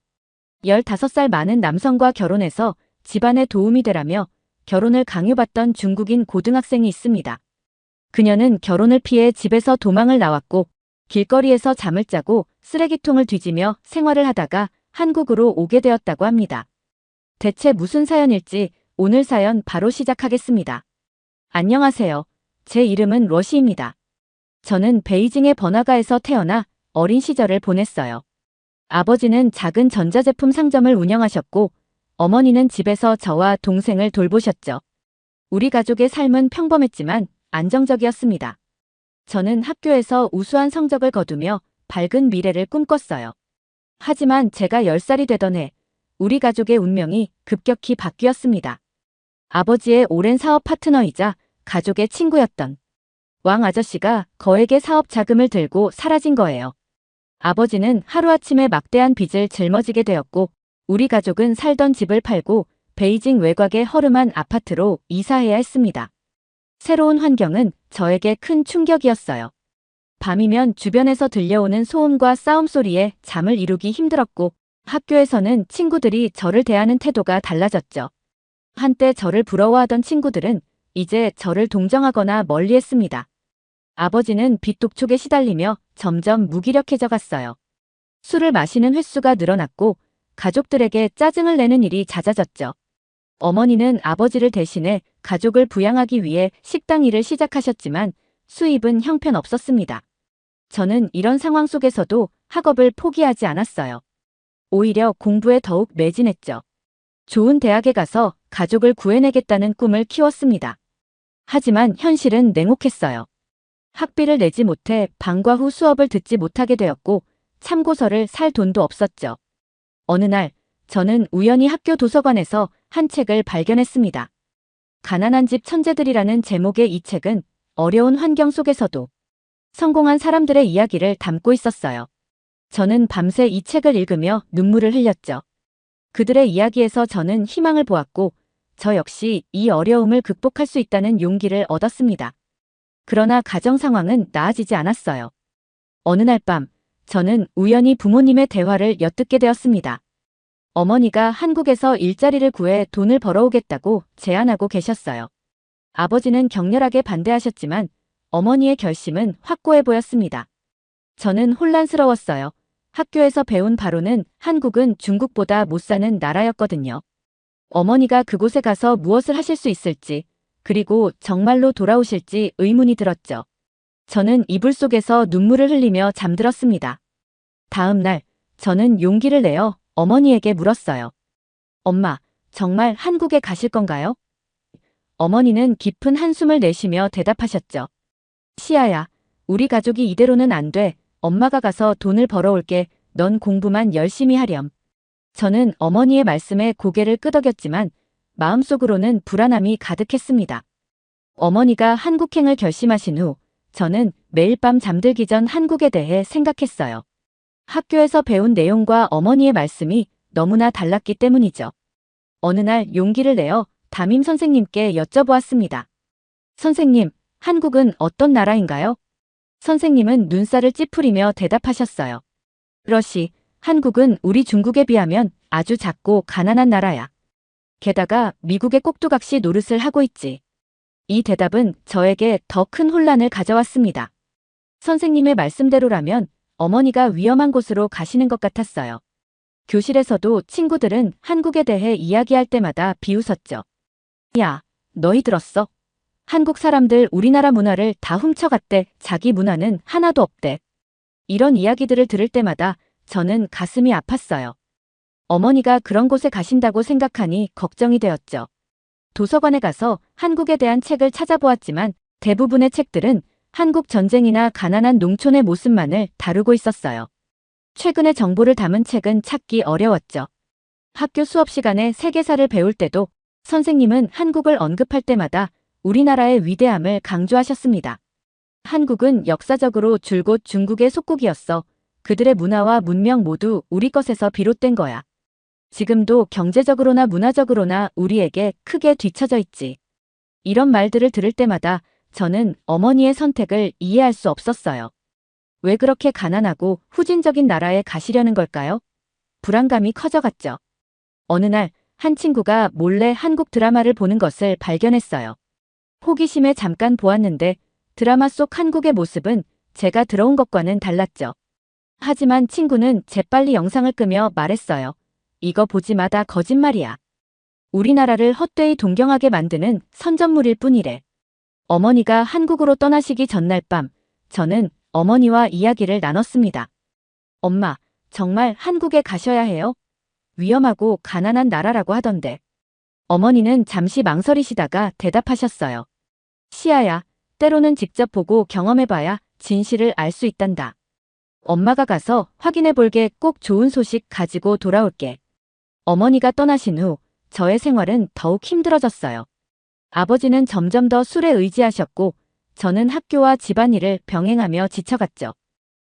S1: 15살 많은 남성과 결혼해서 집안에 도움이 되라며 결혼을 강요받던 중국인 고등학생이 있습니다. 그녀는 결혼을 피해 집에서 도망을 나왔고 길거리에서 잠을 자고 쓰레기통을 뒤지며 생활을 하다가 한국으로 오게 되었다고 합니다. 대체 무슨 사연일지 오늘 사연 바로 시작하겠습니다. 안녕하세요. 제 이름은 러시입니다. 저는 베이징의 번화가에서 태어나 어린 시절을 보냈어요. 아버지는 작은 전자제품 상점을 운영하셨고 어머니는 집에서 저와 동생을 돌보셨죠. 우리 가족의 삶은 평범했지만 안정적이었습니다. 저는 학교에서 우수한 성적을 거두며 밝은 미래를 꿈꿨어요. 하지만 제가 10살이 되던 해 우리 가족의 운명이 급격히 바뀌었습니다. 아버지의 오랜 사업 파트너이자 가족의 친구였던 왕 아저씨가 거액의 사업 자금을 들고 사라진 거예요. 아버지는 하루아침에 막대한 빚을 짊어지게 되었고 우리 가족은 살던 집을 팔고 베이징 외곽의 허름한 아파트로 이사해야 했습니다. 새로운 환경은 저에게 큰 충격이었어요. 밤이면 주변에서 들려오는 소음과 싸움 소리에 잠을 이루기 힘들었고 학교에서는 친구들이 저를 대하는 태도가 달라졌죠. 한때 저를 부러워하던 친구들은 이제 저를 동정하거나 멀리했습니다. 아버지는 빚 독촉에 시달리며 점점 무기력해져 갔어요. 술을 마시는 횟수가 늘어났고 가족들에게 짜증을 내는 일이 잦아졌죠. 어머니는 아버지를 대신해 가족을 부양하기 위해 식당 일을 시작하셨지만 수입은 형편없었습니다. 저는 이런 상황 속에서도 학업을 포기하지 않았어요. 오히려 공부에 더욱 매진했죠. 좋은 대학에 가서 가족을 구해내겠다는 꿈을 키웠습니다. 하지만 현실은 냉혹했어요. 학비를 내지 못해 방과 후 수업을 듣지 못하게 되었고 참고서를 살 돈도 없었죠. 어느 날 저는 우연히 학교 도서관에서 한 책을 발견했습니다. 가난한 집 천재들이라는 제목의 이 책은 어려운 환경 속에서도 성공한 사람들의 이야기를 담고 있었어요. 저는 밤새 이 책을 읽으며 눈물을 흘렸죠. 그들의 이야기에서 저는 희망을 보았고, 저 역시 이 어려움을 극복할 수 있다는 용기를 얻었습니다. 그러나 가정 상황은 나아지지 않았어요. 어느 날 밤, 저는 우연히 부모님의 대화를 엿듣게 되었습니다. 어머니가 한국에서 일자리를 구해 돈을 벌어오겠다고 제안하고 계셨어요. 아버지는 격렬하게 반대하셨지만 어머니의 결심은 확고해 보였습니다. 저는 혼란스러웠어요. 학교에서 배운 바로는 한국은 중국보다 못 사는 나라였거든요. 어머니가 그곳에 가서 무엇을 하실 수 있을지, 그리고 정말로 돌아오실지 의문이 들었죠. 저는 이불 속에서 눈물을 흘리며 잠들었습니다. 다음 날, 저는 용기를 내어 어머니에게 물었어요. 엄마, 정말 한국에 가실 건가요? 어머니는 깊은 한숨을 내쉬며 대답하셨죠. 시아야, 우리 가족이 이대로는 안 돼. 엄마가 가서 돈을 벌어올게. 넌 공부만 열심히 하렴. 저는 어머니의 말씀에 고개를 끄덕였지만 마음속으로는 불안함이 가득했습니다. 어머니가 한국행을 결심하신 후 저는 매일 밤 잠들기 전 한국에 대해 생각했어요. 학교에서 배운 내용과 어머니의 말씀이 너무나 달랐기 때문이죠. 어느 날 용기를 내어 담임 선생님께 여쭤보았습니다. 선생님, 한국은 어떤 나라인가요? 선생님은 눈살을 찌푸리며 대답하셨어요. 러시, 한국은 우리 중국에 비하면 아주 작고 가난한 나라야. 게다가 미국의 꼭두각시 노릇을 하고 있지. 이 대답은 저에게 더 큰 혼란을 가져왔습니다. 선생님의 말씀대로라면 어머니가 위험한 곳으로 가시는 것 같았어요. 교실에서도 친구들은 한국에 대해 이야기할 때마다 비웃었죠. 야, 너희 들었어? 한국 사람들 우리나라 문화를 다 훔쳐갔대. 자기 문화는 하나도 없대. 이런 이야기들을 들을 때마다 저는 가슴이 아팠어요. 어머니가 그런 곳에 가신다고 생각하니 걱정이 되었죠. 도서관에 가서 한국에 대한 책을 찾아보았지만 대부분의 책들은 한국 전쟁이나 가난한 농촌의 모습만을 다루고 있었어요. 최근의 정보를 담은 책은 찾기 어려웠죠. 학교 수업 시간에 세계사를 배울 때도 선생님은 한국을 언급할 때마다 우리나라의 위대함을 강조하셨습니다. 한국은 역사적으로 줄곧 중국의 속국이었어. 그들의 문화와 문명 모두 우리 것에서 비롯된 거야. 지금도 경제적으로나 문화적으로나 우리에게 크게 뒤처져 있지. 이런 말들을 들을 때마다 저는 어머니의 선택을 이해할 수 없었어요. 왜 그렇게 가난하고 후진적인 나라에 가시려는 걸까요? 불안감이 커져갔죠. 어느 날 한 친구가 몰래 한국 드라마를 보는 것을 발견했어요. 호기심에 잠깐 보았는데 드라마 속 한국의 모습은 제가 들어온 것과는 달랐죠. 하지만 친구는 재빨리 영상을 끄며 말했어요. 이거 보지 마, 다 거짓말이야. 우리나라를 헛되이 동경하게 만드는 선전물일 뿐이래. 어머니가 한국으로 떠나시기 전날 밤, 저는 어머니와 이야기를 나눴습니다. 엄마, 정말 한국에 가셔야 해요? 위험하고 가난한 나라라고 하던데. 어머니는 잠시 망설이시다가 대답하셨어요. 시아야, 때로는 직접 보고 경험해봐야 진실을 알 수 있단다. 엄마가 가서 확인해볼게. 꼭 좋은 소식 가지고 돌아올게. 어머니가 떠나신 후 저의 생활은 더욱 힘들어졌어요. 아버지는 점점 더 술에 의지하셨고 저는 학교와 집안일을 병행하며 지쳐갔죠.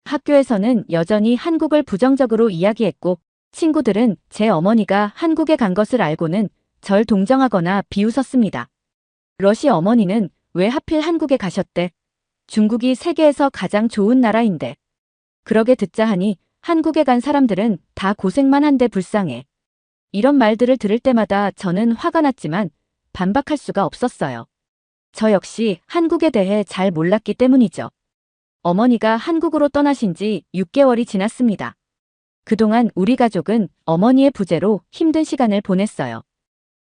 S1: 학교에서는 여전히 한국을 부정적으로 이야기했고 친구들은 제 어머니가 한국에 간 것을 알고는 절 동정하거나 비웃었습니다. 러시 어머니는 왜 하필 한국에 가셨대? 중국이 세계에서 가장 좋은 나라인데. 그러게 듣자 하니 한국에 간 사람들은 다 고생만 한데 불쌍해. 이런 말들을 들을 때마다 저는 화가 났지만 반박할 수가 없었어요. 저 역시 한국에 대해 잘 몰랐기 때문이죠. 어머니가 한국으로 떠나신 지 6개월이 지났습니다. 그동안 우리 가족은 어머니의 부재로 힘든 시간을 보냈어요.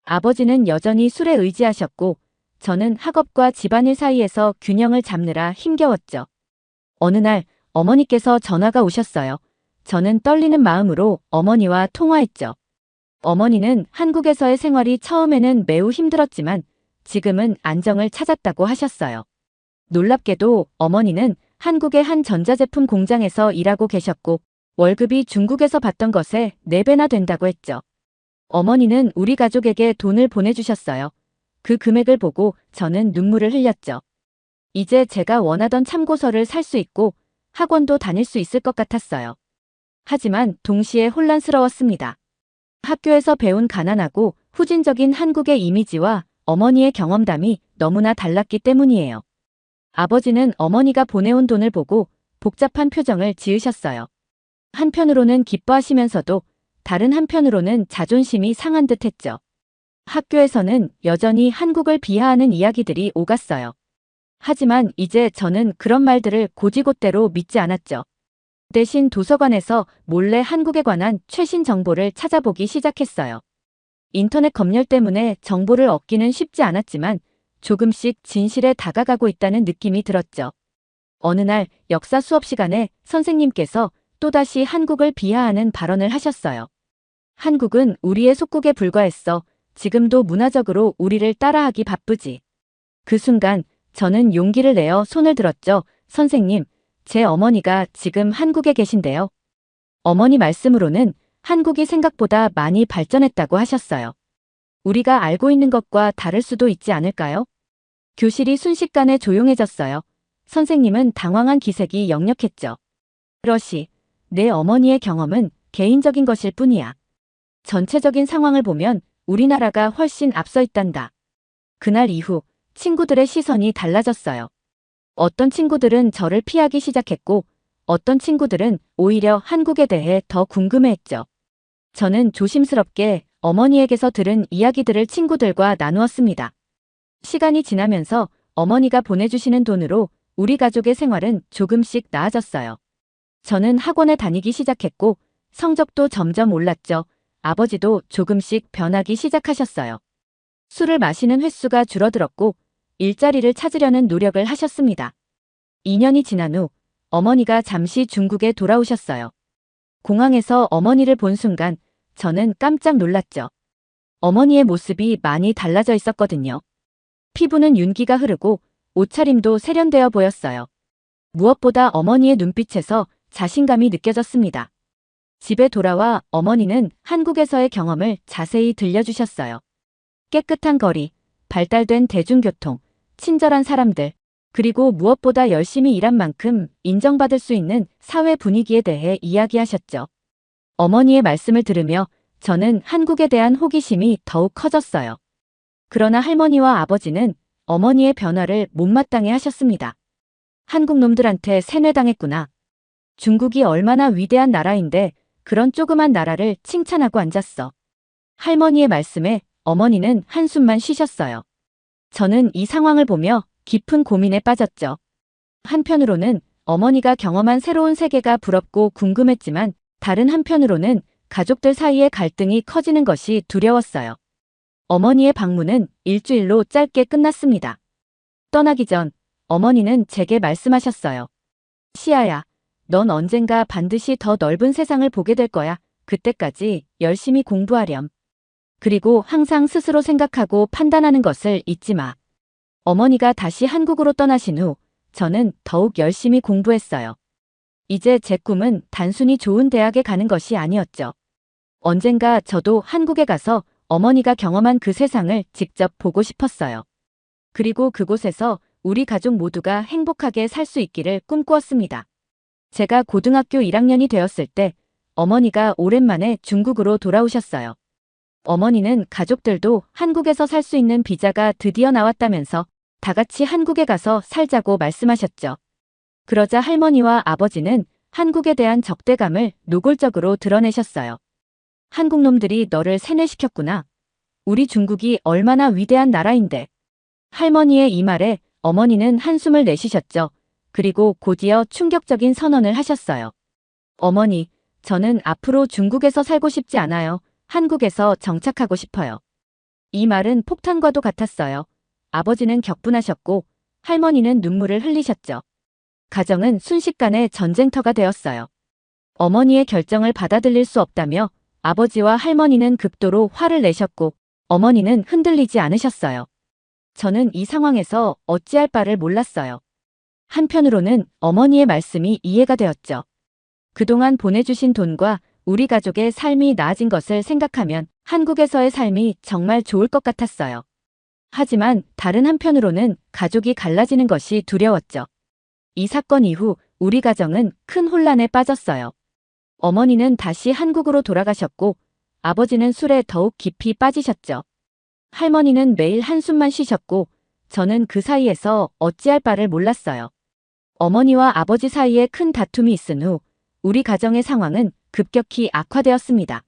S1: 아버지는 여전히 술에 의지하셨고 저는 학업과 집안일 사이에서 균형을 잡느라 힘겨웠죠. 어느 날 어머니께서 전화가 오셨어요. 저는 떨리는 마음으로 어머니와 통화했죠. 어머니는 한국에서의 생활이 처음에는 매우 힘들었지만 지금은 안정을 찾았다고 하셨어요. 놀랍게도 어머니는 한국의 한 전자제품 공장에서 일하고 계셨고 월급이 중국에서 받던 것의 4배나 된다고 했죠. 어머니는 우리 가족에게 돈을 보내주셨어요. 그 금액을 보고 저는 눈물을 흘렸죠. 이제 제가 원하던 참고서를 살 수 있고 학원도 다닐 수 있을 것 같았어요. 하지만 동시에 혼란스러웠습니다. 학교에서 배운 가난하고 후진적인 한국의 이미지와 어머니의 경험담이 너무나 달랐기 때문이에요. 아버지는 어머니가 보내온 돈을 보고 복잡한 표정을 지으셨어요. 한편으로는 기뻐하시면서도 다른 한편으로는 자존심이 상한 듯 했죠. 학교에서는 여전히 한국을 비하하는 이야기들이 오갔어요. 하지만 이제 저는 그런 말들을 곧이곧대로 믿지 않았죠. 대신 도서관에서 몰래 한국에 관한 최신 정보를 찾아보기 시작했어요. 인터넷 검열 때문에 정보를 얻기는 쉽지 않았지만 조금씩 진실에 다가가고 있다는 느낌이 들었죠. 어느 날 역사 수업 시간에 선생님께서 또다시 한국을 비하하는 발언을 하셨어요. 한국은 우리의 속국에 불과했어. 지금도 문화적으로 우리를 따라하기 바쁘지. 그 순간 저는 용기를 내어 손을 들었죠. 선생님, 제 어머니가 지금 한국에 계신데요. 어머니 말씀으로는 한국이 생각보다 많이 발전했다고 하셨어요. 우리가 알고 있는 것과 다를 수도 있지 않을까요? 교실이 순식간에 조용해졌어요. 선생님은 당황한 기색이 역력했죠. 러시, 내 어머니의 경험은 개인적인 것일 뿐이야. 전체적인 상황을 보면 우리나라가 훨씬 앞서 있단다. 그날 이후 친구들의 시선이 달라졌어요. 어떤 친구들은 저를 피하기 시작했고 어떤 친구들은 오히려 한국에 대해 더 궁금해했죠. 저는 조심스럽게 어머니에게서 들은 이야기들을 친구들과 나누었습니다. 시간이 지나면서 어머니가 보내주시는 돈으로 우리 가족의 생활은 조금씩 나아졌어요. 저는 학원에 다니기 시작했고 성적도 점점 올랐죠. 아버지도 조금씩 변하기 시작하셨어요. 술을 마시는 횟수가 줄어들었고 일자리를 찾으려는 노력을 하셨습니다. 2년이 지난 후 어머니가 잠시 중국에 돌아오셨어요. 공항에서 어머니를 본 순간 저는 깜짝 놀랐죠. 어머니의 모습이 많이 달라져 있었거든요. 피부는 윤기가 흐르고 옷차림도 세련되어 보였어요. 무엇보다 어머니의 눈빛에서 자신감이 느껴졌습니다. 집에 돌아와 어머니는 한국에서의 경험을 자세히 들려주셨어요. 깨끗한 거리, 발달된 대중교통, 친절한 사람들, 그리고 무엇보다 열심히 일한 만큼 인정받을 수 있는 사회 분위기에 대해 이야기하셨죠. 어머니의 말씀을 들으며 저는 한국에 대한 호기심이 더욱 커졌어요. 그러나 할머니와 아버지는 어머니의 변화를 못마땅해 하셨습니다. 한국 놈들한테 세뇌당했구나. 중국이 얼마나 위대한 나라인데 그런 조그만 나라를 칭찬하고 앉았어. 할머니의 말씀에 어머니는 한숨만 쉬셨어요. 저는 이 상황을 보며 깊은 고민에 빠졌죠. 한편으로는 어머니가 경험한 새로운 세계가 부럽고 궁금했지만 다른 한편으로는 가족들 사이의 갈등이 커지는 것이 두려웠어요. 어머니의 방문은 일주일로 짧게 끝났습니다. 떠나기 전 어머니는 제게 말씀하셨어요. 시아야, 넌 언젠가 반드시 더 넓은 세상을 보게 될 거야. 그때까지 열심히 공부하렴. 그리고 항상 스스로 생각하고 판단하는 것을 잊지 마. 어머니가 다시 한국으로 떠나신 후 저는 더욱 열심히 공부했어요. 이제 제 꿈은 단순히 좋은 대학에 가는 것이 아니었죠. 언젠가 저도 한국에 가서 어머니가 경험한 그 세상을 직접 보고 싶었어요. 그리고 그곳에서 우리 가족 모두가 행복하게 살 수 있기를 꿈꾸었습니다. 제가 고등학교 1학년이 되었을 때 어머니가 오랜만에 중국으로 돌아오셨어요. 어머니는 가족들도 한국에서 살 수 있는 비자가 드디어 나왔다면서 다 같이 한국에 가서 살자고 말씀하셨죠. 그러자 할머니와 아버지는 한국에 대한 적대감을 노골적으로 드러내셨어요. 한국 놈들이 너를 세뇌시켰구나. 우리 중국이 얼마나 위대한 나라인데. 할머니의 이 말에 어머니는 한숨을 내쉬셨죠. 그리고 곧이어 충격적인 선언을 하셨어요. 어머니, 저는 앞으로 중국에서 살고 싶지 않아요. 한국에서 정착하고 싶어요. 이 말은 폭탄과도 같았어요. 아버지는 격분하셨고 할머니는 눈물을 흘리셨죠. 가정은 순식간에 전쟁터가 되었어요. 어머니의 결정을 받아들일 수 없다며 아버지와 할머니는 극도로 화를 내셨고 어머니는 흔들리지 않으셨어요. 저는 이 상황에서 어찌할 바를 몰랐어요. 한편으로는 어머니의 말씀이 이해가 되었죠. 그동안 보내주신 돈과 우리 가족의 삶이 나아진 것을 생각하면 한국에서의 삶이 정말 좋을 것 같았어요. 하지만 다른 한편으로는 가족이 갈라지는 것이 두려웠죠. 이 사건 이후 우리 가정은 큰 혼란에 빠졌어요. 어머니는 다시 한국으로 돌아가셨고 아버지는 술에 더욱 깊이 빠지셨죠. 할머니는 매일 한숨만 쉬셨고 저는 그 사이에서 어찌할 바를 몰랐어요. 어머니와 아버지 사이에 큰 다툼이 있은 후 우리 가정의 상황은 급격히 악화되었습니다.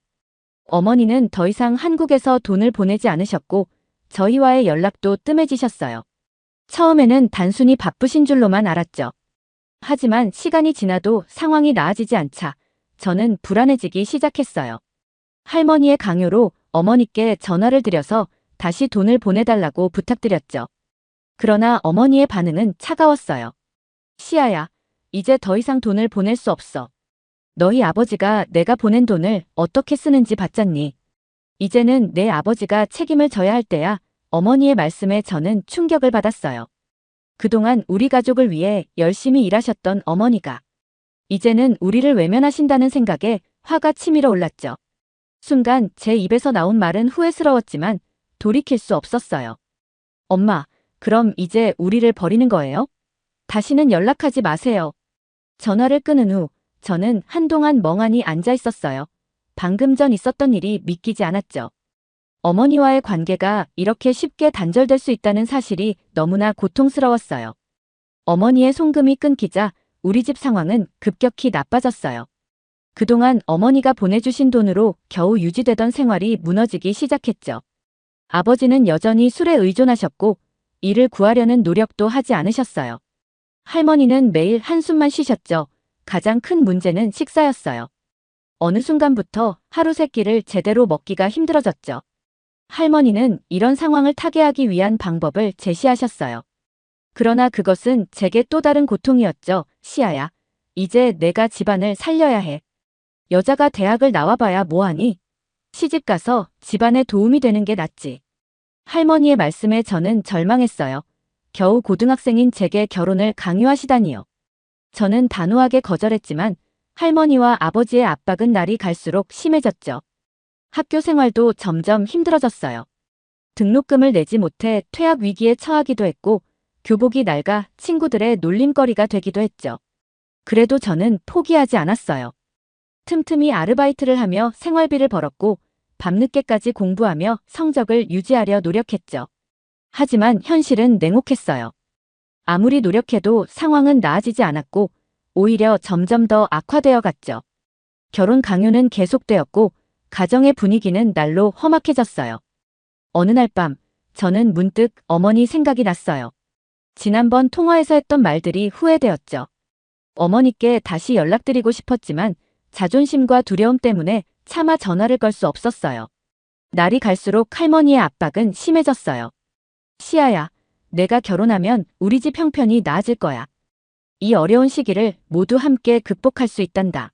S1: 어머니는 더 이상 한국에서 돈을 보내지 않으셨고 저희와의 연락도 뜸해지셨어요. 처음에는 단순히 바쁘신 줄로만 알았죠. 하지만 시간이 지나도 상황이 나아지지 않자 저는 불안해지기 시작했어요. 할머니의 강요로 어머니께 전화를 드려서 다시 돈을 보내달라고 부탁드렸죠. 그러나 어머니의 반응은 차가웠어요. 시아야, 이제 더 이상 돈을 보낼 수 없어. 너희 아버지가 내가 보낸 돈을 어떻게 쓰는지 봤잖니. 이제는 내 아버지가 책임을 져야 할 때야. 어머니의 말씀에 저는 충격을 받았어요. 그동안 우리 가족을 위해 열심히 일하셨던 어머니가 이제는 우리를 외면하신다는 생각에 화가 치밀어 올랐죠. 순간 제 입에서 나온 말은 후회스러웠지만 돌이킬 수 없었어요. 엄마, 그럼 이제 우리를 버리는 거예요? 다시는 연락하지 마세요. 전화를 끊은 후 저는 한동안 멍하니 앉아 있었어요. 방금 전 있었던 일이 믿기지 않았죠. 어머니와의 관계가 이렇게 쉽게 단절될 수 있다는 사실이 너무나 고통스러웠어요. 어머니의 송금이 끊기자 우리 집 상황은 급격히 나빠졌어요. 그동안 어머니가 보내주신 돈으로 겨우 유지되던 생활이 무너지기 시작했죠. 아버지는 여전히 술에 의존하셨고 이를 구하려는 노력도 하지 않으셨어요. 할머니는 매일 한숨만 쉬셨죠. 가장 큰 문제는 식사였어요. 어느 순간부터 하루 세 끼를 제대로 먹기가 힘들어졌죠. 할머니는 이런 상황을 타개하기 위한 방법을 제시하셨어요. 그러나 그것은 제게 또 다른 고통이었죠. 시아야, 이제 내가 집안을 살려야 해. 여자가 대학을 나와봐야 뭐하니? 시집가서 집안에 도움이 되는 게 낫지. 할머니의 말씀에 저는 절망했어요. 겨우 고등학생인 제게 결혼을 강요하시다니요. 저는 단호하게 거절했지만 할머니와 아버지의 압박은 날이 갈수록 심해졌죠. 학교 생활도 점점 힘들어졌어요. 등록금을 내지 못해 퇴학 위기에 처하기도 했고 교복이 낡아 친구들의 놀림거리가 되기도 했죠. 그래도 저는 포기하지 않았어요. 틈틈이 아르바이트를 하며 생활비를 벌었고 밤늦게까지 공부하며 성적을 유지하려 노력했죠. 하지만 현실은 냉혹했어요. 아무리 노력해도 상황은 나아지지 않았고 오히려 점점 더 악화되어 갔죠. 결혼 강요는 계속되었고 가정의 분위기는 날로 험악해졌어요. 어느 날 밤 저는 문득 어머니 생각이 났어요. 지난번 통화에서 했던 말들이 후회되었죠. 어머니께 다시 연락드리고 싶었지만 자존심과 두려움 때문에 차마 전화를 걸 수 없었어요. 날이 갈수록 할머니의 압박은 심해졌어요. 시아야, 내가 결혼하면 우리 집 형편이 나아질 거야. 이 어려운 시기를 모두 함께 극복할 수 있단다.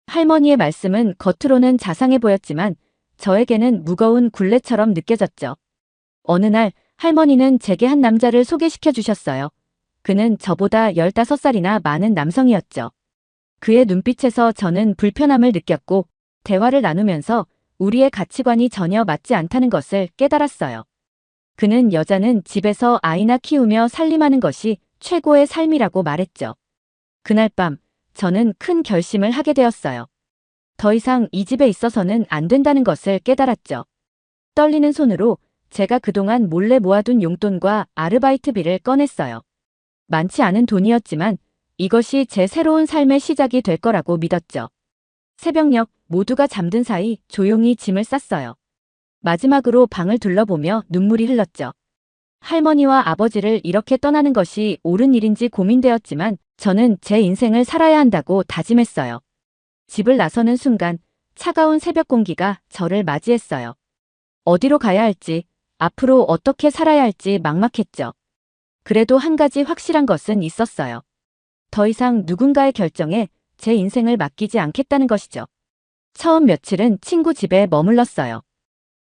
S1: 할머니의 말씀은 겉으로는 자상해 보였지만 저에게는 무거운 굴레처럼 느껴졌죠. 어느 날 할머니는 제게 한 남자를 소개시켜 주셨어요. 그는 저보다 15살이나 많은 남성이었죠. 그의 눈빛에서 저는 불편함을 느꼈고 대화를 나누면서 우리의 가치관이 전혀 맞지 않다는 것을 깨달았어요. 그는 여자는 집에서 아이나 키우며 살림하는 것이 최고의 삶이라고 말했죠. 그날 밤 저는 큰 결심을 하게 되었어요. 더 이상 이 집에 있어서는 안 된다는 것을 깨달았죠. 떨리는 손으로 제가 그동안 몰래 모아둔 용돈과 아르바이트비를 꺼냈어요. 많지 않은 돈이었지만 이것이 제 새로운 삶의 시작이 될 거라고 믿었죠. 새벽녘 모두가 잠든 사이 조용히 짐을 쌌어요. 마지막으로 방을 둘러보며 눈물이 흘렀죠. 할머니와 아버지를 이렇게 떠나는 것이 옳은 일인지 고민되었지만 저는 제 인생을 살아야 한다고 다짐했어요. 집을 나서는 순간 차가운 새벽 공기가 저를 맞이했어요. 어디로 가야 할지, 앞으로 어떻게 살아야 할지 막막했죠. 그래도 한 가지 확실한 것은 있었어요. 더 이상 누군가의 결정에 제 인생을 맡기지 않겠다는 것이죠. 처음 며칠은 친구 집에 머물렀어요.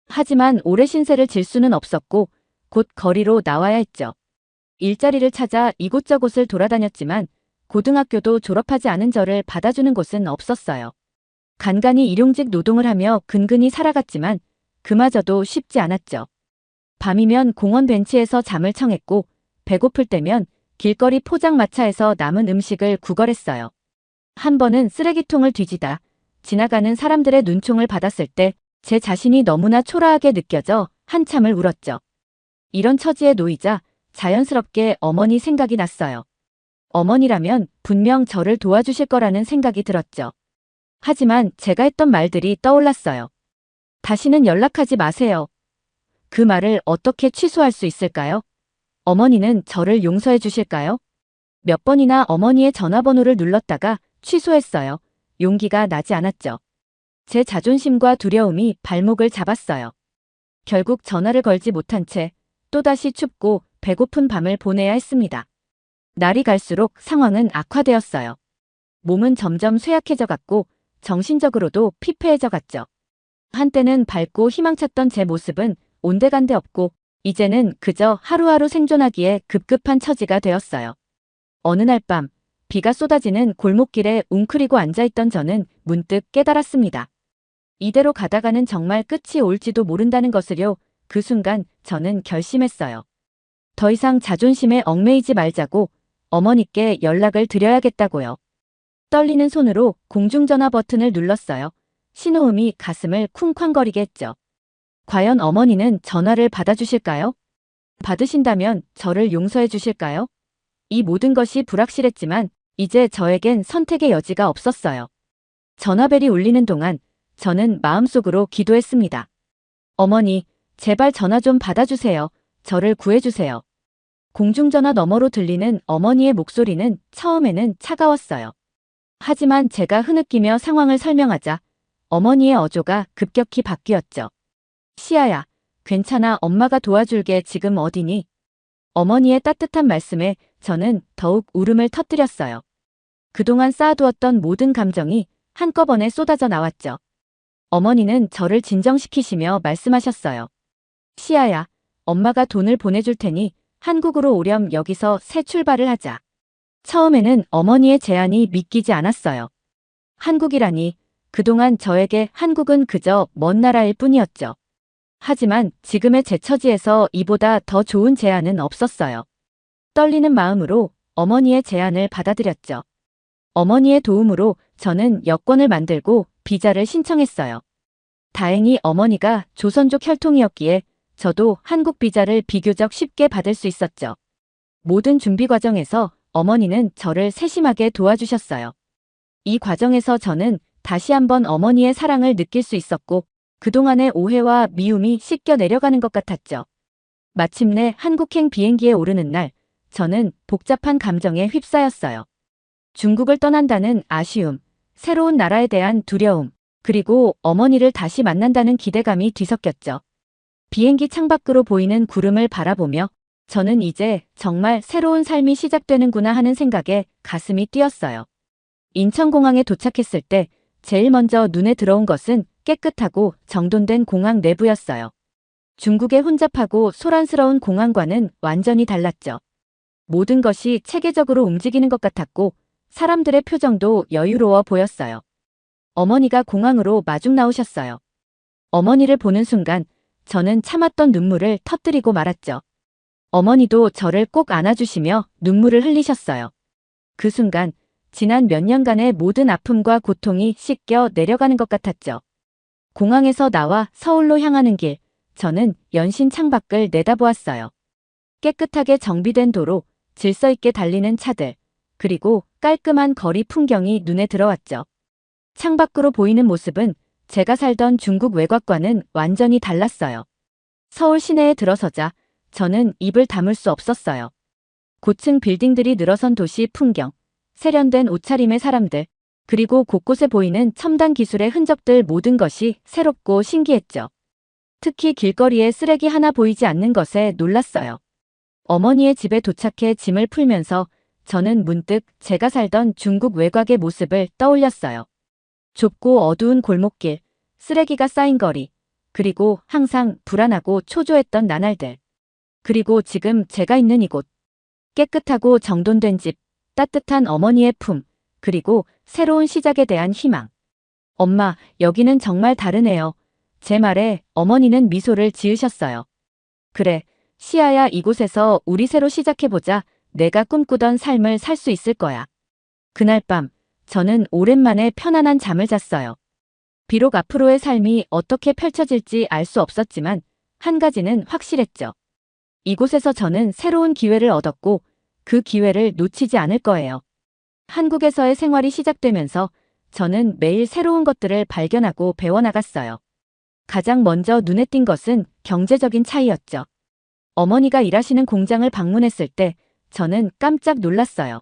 S1: 하지만 오래 신세를 질 수는 없었고 곧 거리로 나와야 했죠. 일자리를 찾아 이곳저곳을 돌아다녔지만 고등학교도 졸업하지 않은 저를 받아주는 곳은 없었어요. 간간히 일용직 노동을 하며 근근히 살아갔지만 그마저도 쉽지 않았죠. 밤이면 공원 벤치에서 잠을 청했고 배고플 때면 길거리 포장마차에서 남은 음식을 구걸했어요. 한 번은 쓰레기통을 뒤지다 지나가는 사람들의 눈총을 받았을 때 제 자신이 너무나 초라하게 느껴져 한참을 울었죠. 이런 처지에 놓이자 자연스럽게 어머니 생각이 났어요. 어머니라면 분명 저를 도와주실 거라는 생각이 들었죠. 하지만 제가 했던 말들이 떠올랐어요. 다시는 연락하지 마세요. 그 말을 어떻게 취소할 수 있을까요? 어머니는 저를 용서해 주실까요? 몇 번이나 어머니의 전화번호를 눌렀다가 취소했어요. 용기가 나지 않았죠. 제 자존심과 두려움이 발목을 잡았어요. 결국 전화를 걸지 못한 채 또다시 춥고 배고픈 밤을 보내야 했습니다. 날이 갈수록 상황은 악화되었어요. 몸은 점점 쇠약해져 갔고 정신적으로도 피폐해져 갔죠. 한때는 밝고 희망찼던 제 모습은 온데간데 없고 이제는 그저 하루하루 생존하기에 급급한 처지가 되었어요. 어느 날 밤 비가 쏟아지는 골목길에 웅크리고 앉아있던 저는 문득 깨달았습니다. 이대로 가다가는 정말 끝이 올지도 모른다는 것을요. 그 순간 저는 결심했어요. 더 이상 자존심에 얽매이지 말자고 어머니께 연락을 드려야겠다고요. 떨리는 손으로 공중전화 버튼을 눌렀어요. 신호음이 가슴을 쿵쾅거리게 했죠. 과연 어머니는 전화를 받아주실까요? 받으신다면 저를 용서해 주실까요? 이 모든 것이 불확실했지만 이제 저에겐 선택의 여지가 없었어요. 전화벨이 울리는 동안 저는 마음속으로 기도했습니다. 어머니, 제발 전화 좀 받아주세요. 저를 구해주세요. 공중전화 너머로 들리는 어머니의 목소리는 처음에는 차가웠어요. 하지만 제가 흐느끼며 상황을 설명하자 어머니의 어조가 급격히 바뀌었죠. 시아야, 괜찮아. 엄마가 도와줄게. 지금 어디니? 어머니의 따뜻한 말씀에 저는 더욱 울음을 터뜨렸어요. 그동안 쌓아두었던 모든 감정이 한꺼번에 쏟아져 나왔죠. 어머니는 저를 진정시키시며 말씀하셨어요. 시아야, 엄마가 돈을 보내줄 테니 한국으로 오렴. 여기서 새 출발을 하자. 처음에는 어머니의 제안이 믿기지 않았어요. 한국이라니, 그동안 저에게 한국은 그저 먼 나라일 뿐이었죠. 하지만 지금의 제 처지에서 이보다 더 좋은 제안은 없었어요. 떨리는 마음으로 어머니의 제안을 받아들였죠. 어머니의 도움으로 저는 여권을 만들고 비자를 신청했어요. 다행히 어머니가 조선족 혈통이었기에 저도 한국 비자를 비교적 쉽게 받을 수 있었죠. 모든 준비 과정에서 어머니는 저를 세심하게 도와주셨어요. 이 과정에서 저는 다시 한번 어머니의 사랑을 느낄 수 있었고 그동안의 오해와 미움이 씻겨 내려가는 것 같았죠. 마침내 한국행 비행기에 오르는 날, 저는 복잡한 감정에 휩싸였어요. 중국을 떠난다는 아쉬움, 새로운 나라에 대한 두려움, 그리고 어머니를 다시 만난다는 기대감이 뒤섞였죠. 비행기 창밖으로 보이는 구름을 바라보며 저는 이제 정말 새로운 삶이 시작되는구나 하는 생각에 가슴이 뛰었어요. 인천공항에 도착했을 때 제일 먼저 눈에 들어온 것은 깨끗하고 정돈된 공항 내부였어요. 중국의 혼잡하고 소란스러운 공항과는 완전히 달랐죠. 모든 것이 체계적으로 움직이는 것 같았고 사람들의 표정도 여유로워 보였어요. 어머니가 공항으로 마중 나오셨어요. 어머니를 보는 순간 저는 참았던 눈물을 터뜨리고 말았죠. 어머니도 저를 꼭 안아주시며 눈물을 흘리셨어요. 그 순간 지난 몇 년간의 모든 아픔과 고통이 씻겨 내려가는 것 같았죠. 공항에서 나와 서울로 향하는 길, 저는 연신 창밖을 내다보았어요. 깨끗하게 정비된 도로, 질서 있게 달리는 차들, 그리고 깔끔한 거리 풍경이 눈에 들어왔죠. 창밖으로 보이는 모습은 제가 살던 중국 외곽과는 완전히 달랐어요. 서울 시내에 들어서자 저는 입을 다물 수 없었어요. 고층 빌딩들이 늘어선 도시 풍경, 세련된 옷차림의 사람들, 그리고 곳곳에 보이는 첨단 기술의 흔적들 모든 것이 새롭고 신기했죠. 특히 길거리에 쓰레기 하나 보이지 않는 것에 놀랐어요. 어머니의 집에 도착해 짐을 풀면서 저는 문득 제가 살던 중국 외곽의 모습을 떠올렸어요. 좁고 어두운 골목길, 쓰레기가 쌓인 거리, 그리고 항상 불안하고 초조했던 나날들. 그리고 지금 제가 있는 이곳. 깨끗하고 정돈된 집, 따뜻한 어머니의 품, 그리고 새로운 시작에 대한 희망. 엄마, 여기는 정말 다르네요. 제 말에 어머니는 미소를 지으셨어요. 그래, 시아야, 이곳에서 우리 새로 시작해보자. 내가 꿈꾸던 삶을 살 수 있을 거야. 그날 밤, 저는 오랜만에 편안한 잠을 잤어요. 비록 앞으로의 삶이 어떻게 펼쳐질지 알 수 없었지만, 한 가지는 확실했죠. 이곳에서 저는 새로운 기회를 얻었고, 그 기회를 놓치지 않을 거예요. 한국에서의 생활이 시작되면서 저는 매일 새로운 것들을 발견하고 배워나갔어요. 가장 먼저 눈에 띈 것은 경제적인 차이였죠. 어머니가 일하시는 공장을 방문했을 때 저는 깜짝 놀랐어요.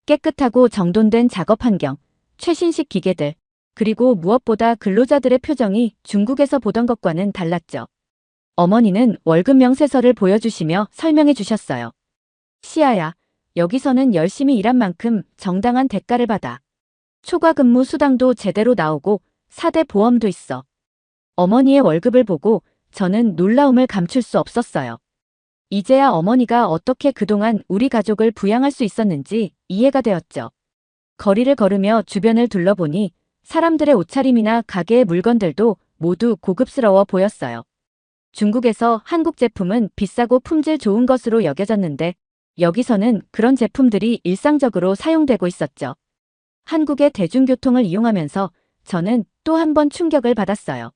S1: 깨끗하고 정돈된 작업 환경, 최신식 기계들, 그리고 무엇보다 근로자들의 표정이 중국에서 보던 것과는 달랐죠. 어머니는 월급 명세서를 보여주시며 설명해 주셨어요. 시아야, 여기서는 열심히 일한 만큼 정당한 대가를 받아. 초과 근무 수당도 제대로 나오고 4대 보험도 있어. 어머니의 월급을 보고 저는 놀라움을 감출 수 없었어요. 이제야 어머니가 어떻게 그동안 우리 가족을 부양할 수 있었는지 이해가 되었죠. 거리를 걸으며 주변을 둘러보니 사람들의 옷차림이나 가게의 물건들도 모두 고급스러워 보였어요. 중국에서 한국 제품은 비싸고 품질 좋은 것으로 여겨졌는데 여기서는 그런 제품들이 일상적으로 사용되고 있었죠. 한국의 대중교통을 이용하면서 저는 또 한 번 충격을 받았어요.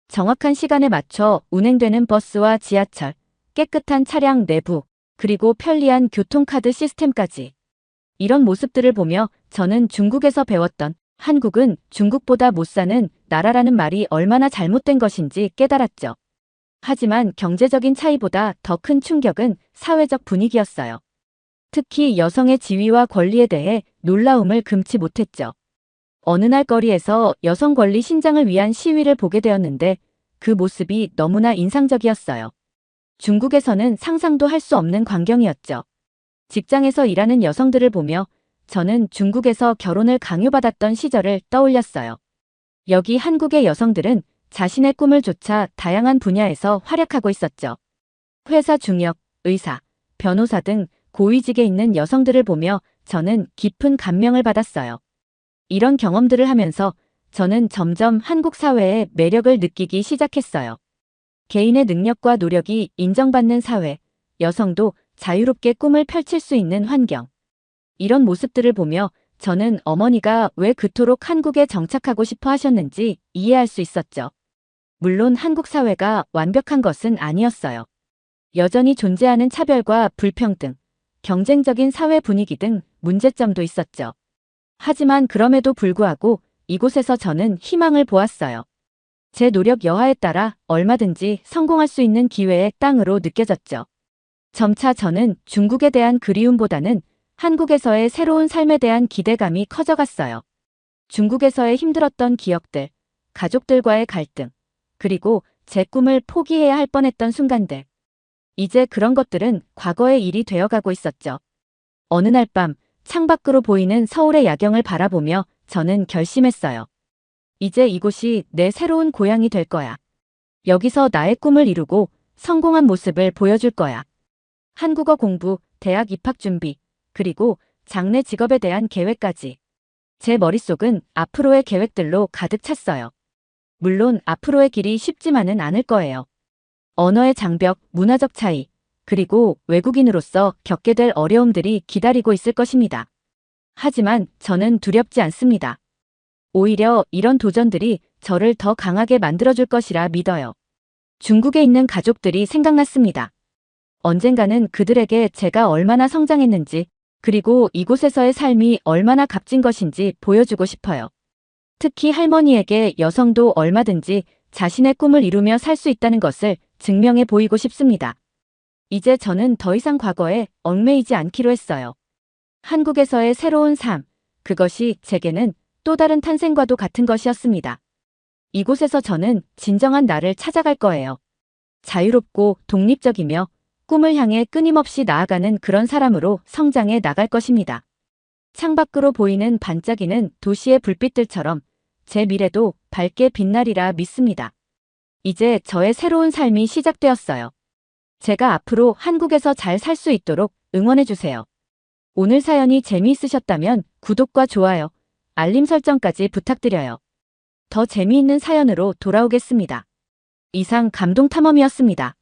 S1: 정확한 시간에 맞춰 운행되는 버스와 지하철, 깨끗한 차량 내부, 그리고 편리한 교통카드 시스템까지. 이런 모습들을 보며 저는 중국에서 배웠던 한국은 중국보다 못 사는 나라라는 말이 얼마나 잘못된 것인지 깨달았죠. 하지만 경제적인 차이보다 더 큰 충격은 사회적 분위기였어요. 특히 여성의 지위와 권리에 대해 놀라움을 금치 못했죠. 어느 날 거리에서 여성 권리 신장을 위한 시위를 보게 되었는데 그 모습이 너무나 인상적이었어요. 중국에서는 상상도 할 수 없는 광경이었죠. 직장에서 일하는 여성들을 보며 저는 중국에서 결혼을 강요받았던 시절을 떠올렸어요. 여기 한국의 여성들은 자신의 꿈을 쫓아 다양한 분야에서 활약하고 있었죠. 회사 중역, 의사, 변호사 등 고위직에 있는 여성들을 보며 저는 깊은 감명을 받았어요. 이런 경험들을 하면서 저는 점점 한국 사회의 매력을 느끼기 시작했어요. 개인의 능력과 노력이 인정받는 사회, 여성도 자유롭게 꿈을 펼칠 수 있는 환경. 이런 모습들을 보며 저는 어머니가 왜 그토록 한국에 정착하고 싶어 하셨는지 이해할 수 있었죠. 물론 한국 사회가 완벽한 것은 아니었어요. 여전히 존재하는 차별과 불평등, 경쟁적인 사회 분위기 등 문제점도 있었죠. 하지만 그럼에도 불구하고 이곳에서 저는 희망을 보았어요. 제 노력 여하에 따라 얼마든지 성공할 수 있는 기회의 땅으로 느껴졌죠. 점차 저는 중국에 대한 그리움보다는 한국에서의 새로운 삶에 대한 기대감이 커져갔어요. 중국에서의 힘들었던 기억들, 가족들과의 갈등, 그리고 제 꿈을 포기해야 할 뻔했던 순간들. 이제 그런 것들은 과거의 일이 되어가고 있었죠. 어느 날 밤 창밖으로 보이는 서울의 야경을 바라보며 저는 결심했어요. 이제 이곳이 내 새로운 고향이 될 거야. 여기서 나의 꿈을 이루고 성공한 모습을 보여줄 거야. 한국어 공부, 대학 입학 준비, 그리고 장래 직업에 대한 계획까지. 제 머릿속은 앞으로의 계획들로 가득 찼어요. 물론 앞으로의 길이 쉽지만은 않을 거예요. 언어의 장벽, 문화적 차이, 그리고 외국인으로서 겪게 될 어려움들이 기다리고 있을 것입니다. 하지만 저는 두렵지 않습니다. 오히려 이런 도전들이 저를 더 강하게 만들어줄 것이라 믿어요. 중국에 있는 가족들이 생각났습니다. 언젠가는 그들에게 제가 얼마나 성장했는지, 그리고 이곳에서의 삶이 얼마나 값진 것인지 보여주고 싶어요. 특히 할머니에게 여성도 얼마든지 자신의 꿈을 이루며 살 수 있다는 것을 증명해 보이고 싶습니다. 이제 저는 더 이상 과거에 얽매이지 않기로 했어요. 한국에서의 새로운 삶, 그것이 제게는 또 다른 탄생과도 같은 것이었습니다. 이곳에서 저는 진정한 나를 찾아갈 거예요. 자유롭고 독립적이며 꿈을 향해 끊임없이 나아가는 그런 사람으로 성장해 나갈 것입니다. 창밖으로 보이는 반짝이는 도시의 불빛들처럼 제 미래도 밝게 빛나리라 믿습니다. 이제 저의 새로운 삶이 시작되었어요. 제가 앞으로 한국에서 잘 살 수 있도록 응원해주세요. 오늘 사연이 재미있으셨다면 구독과 좋아요, 알림 설정까지 부탁드려요. 더 재미있는 사연으로 돌아오겠습니다. 이상 감동탐험이었습니다.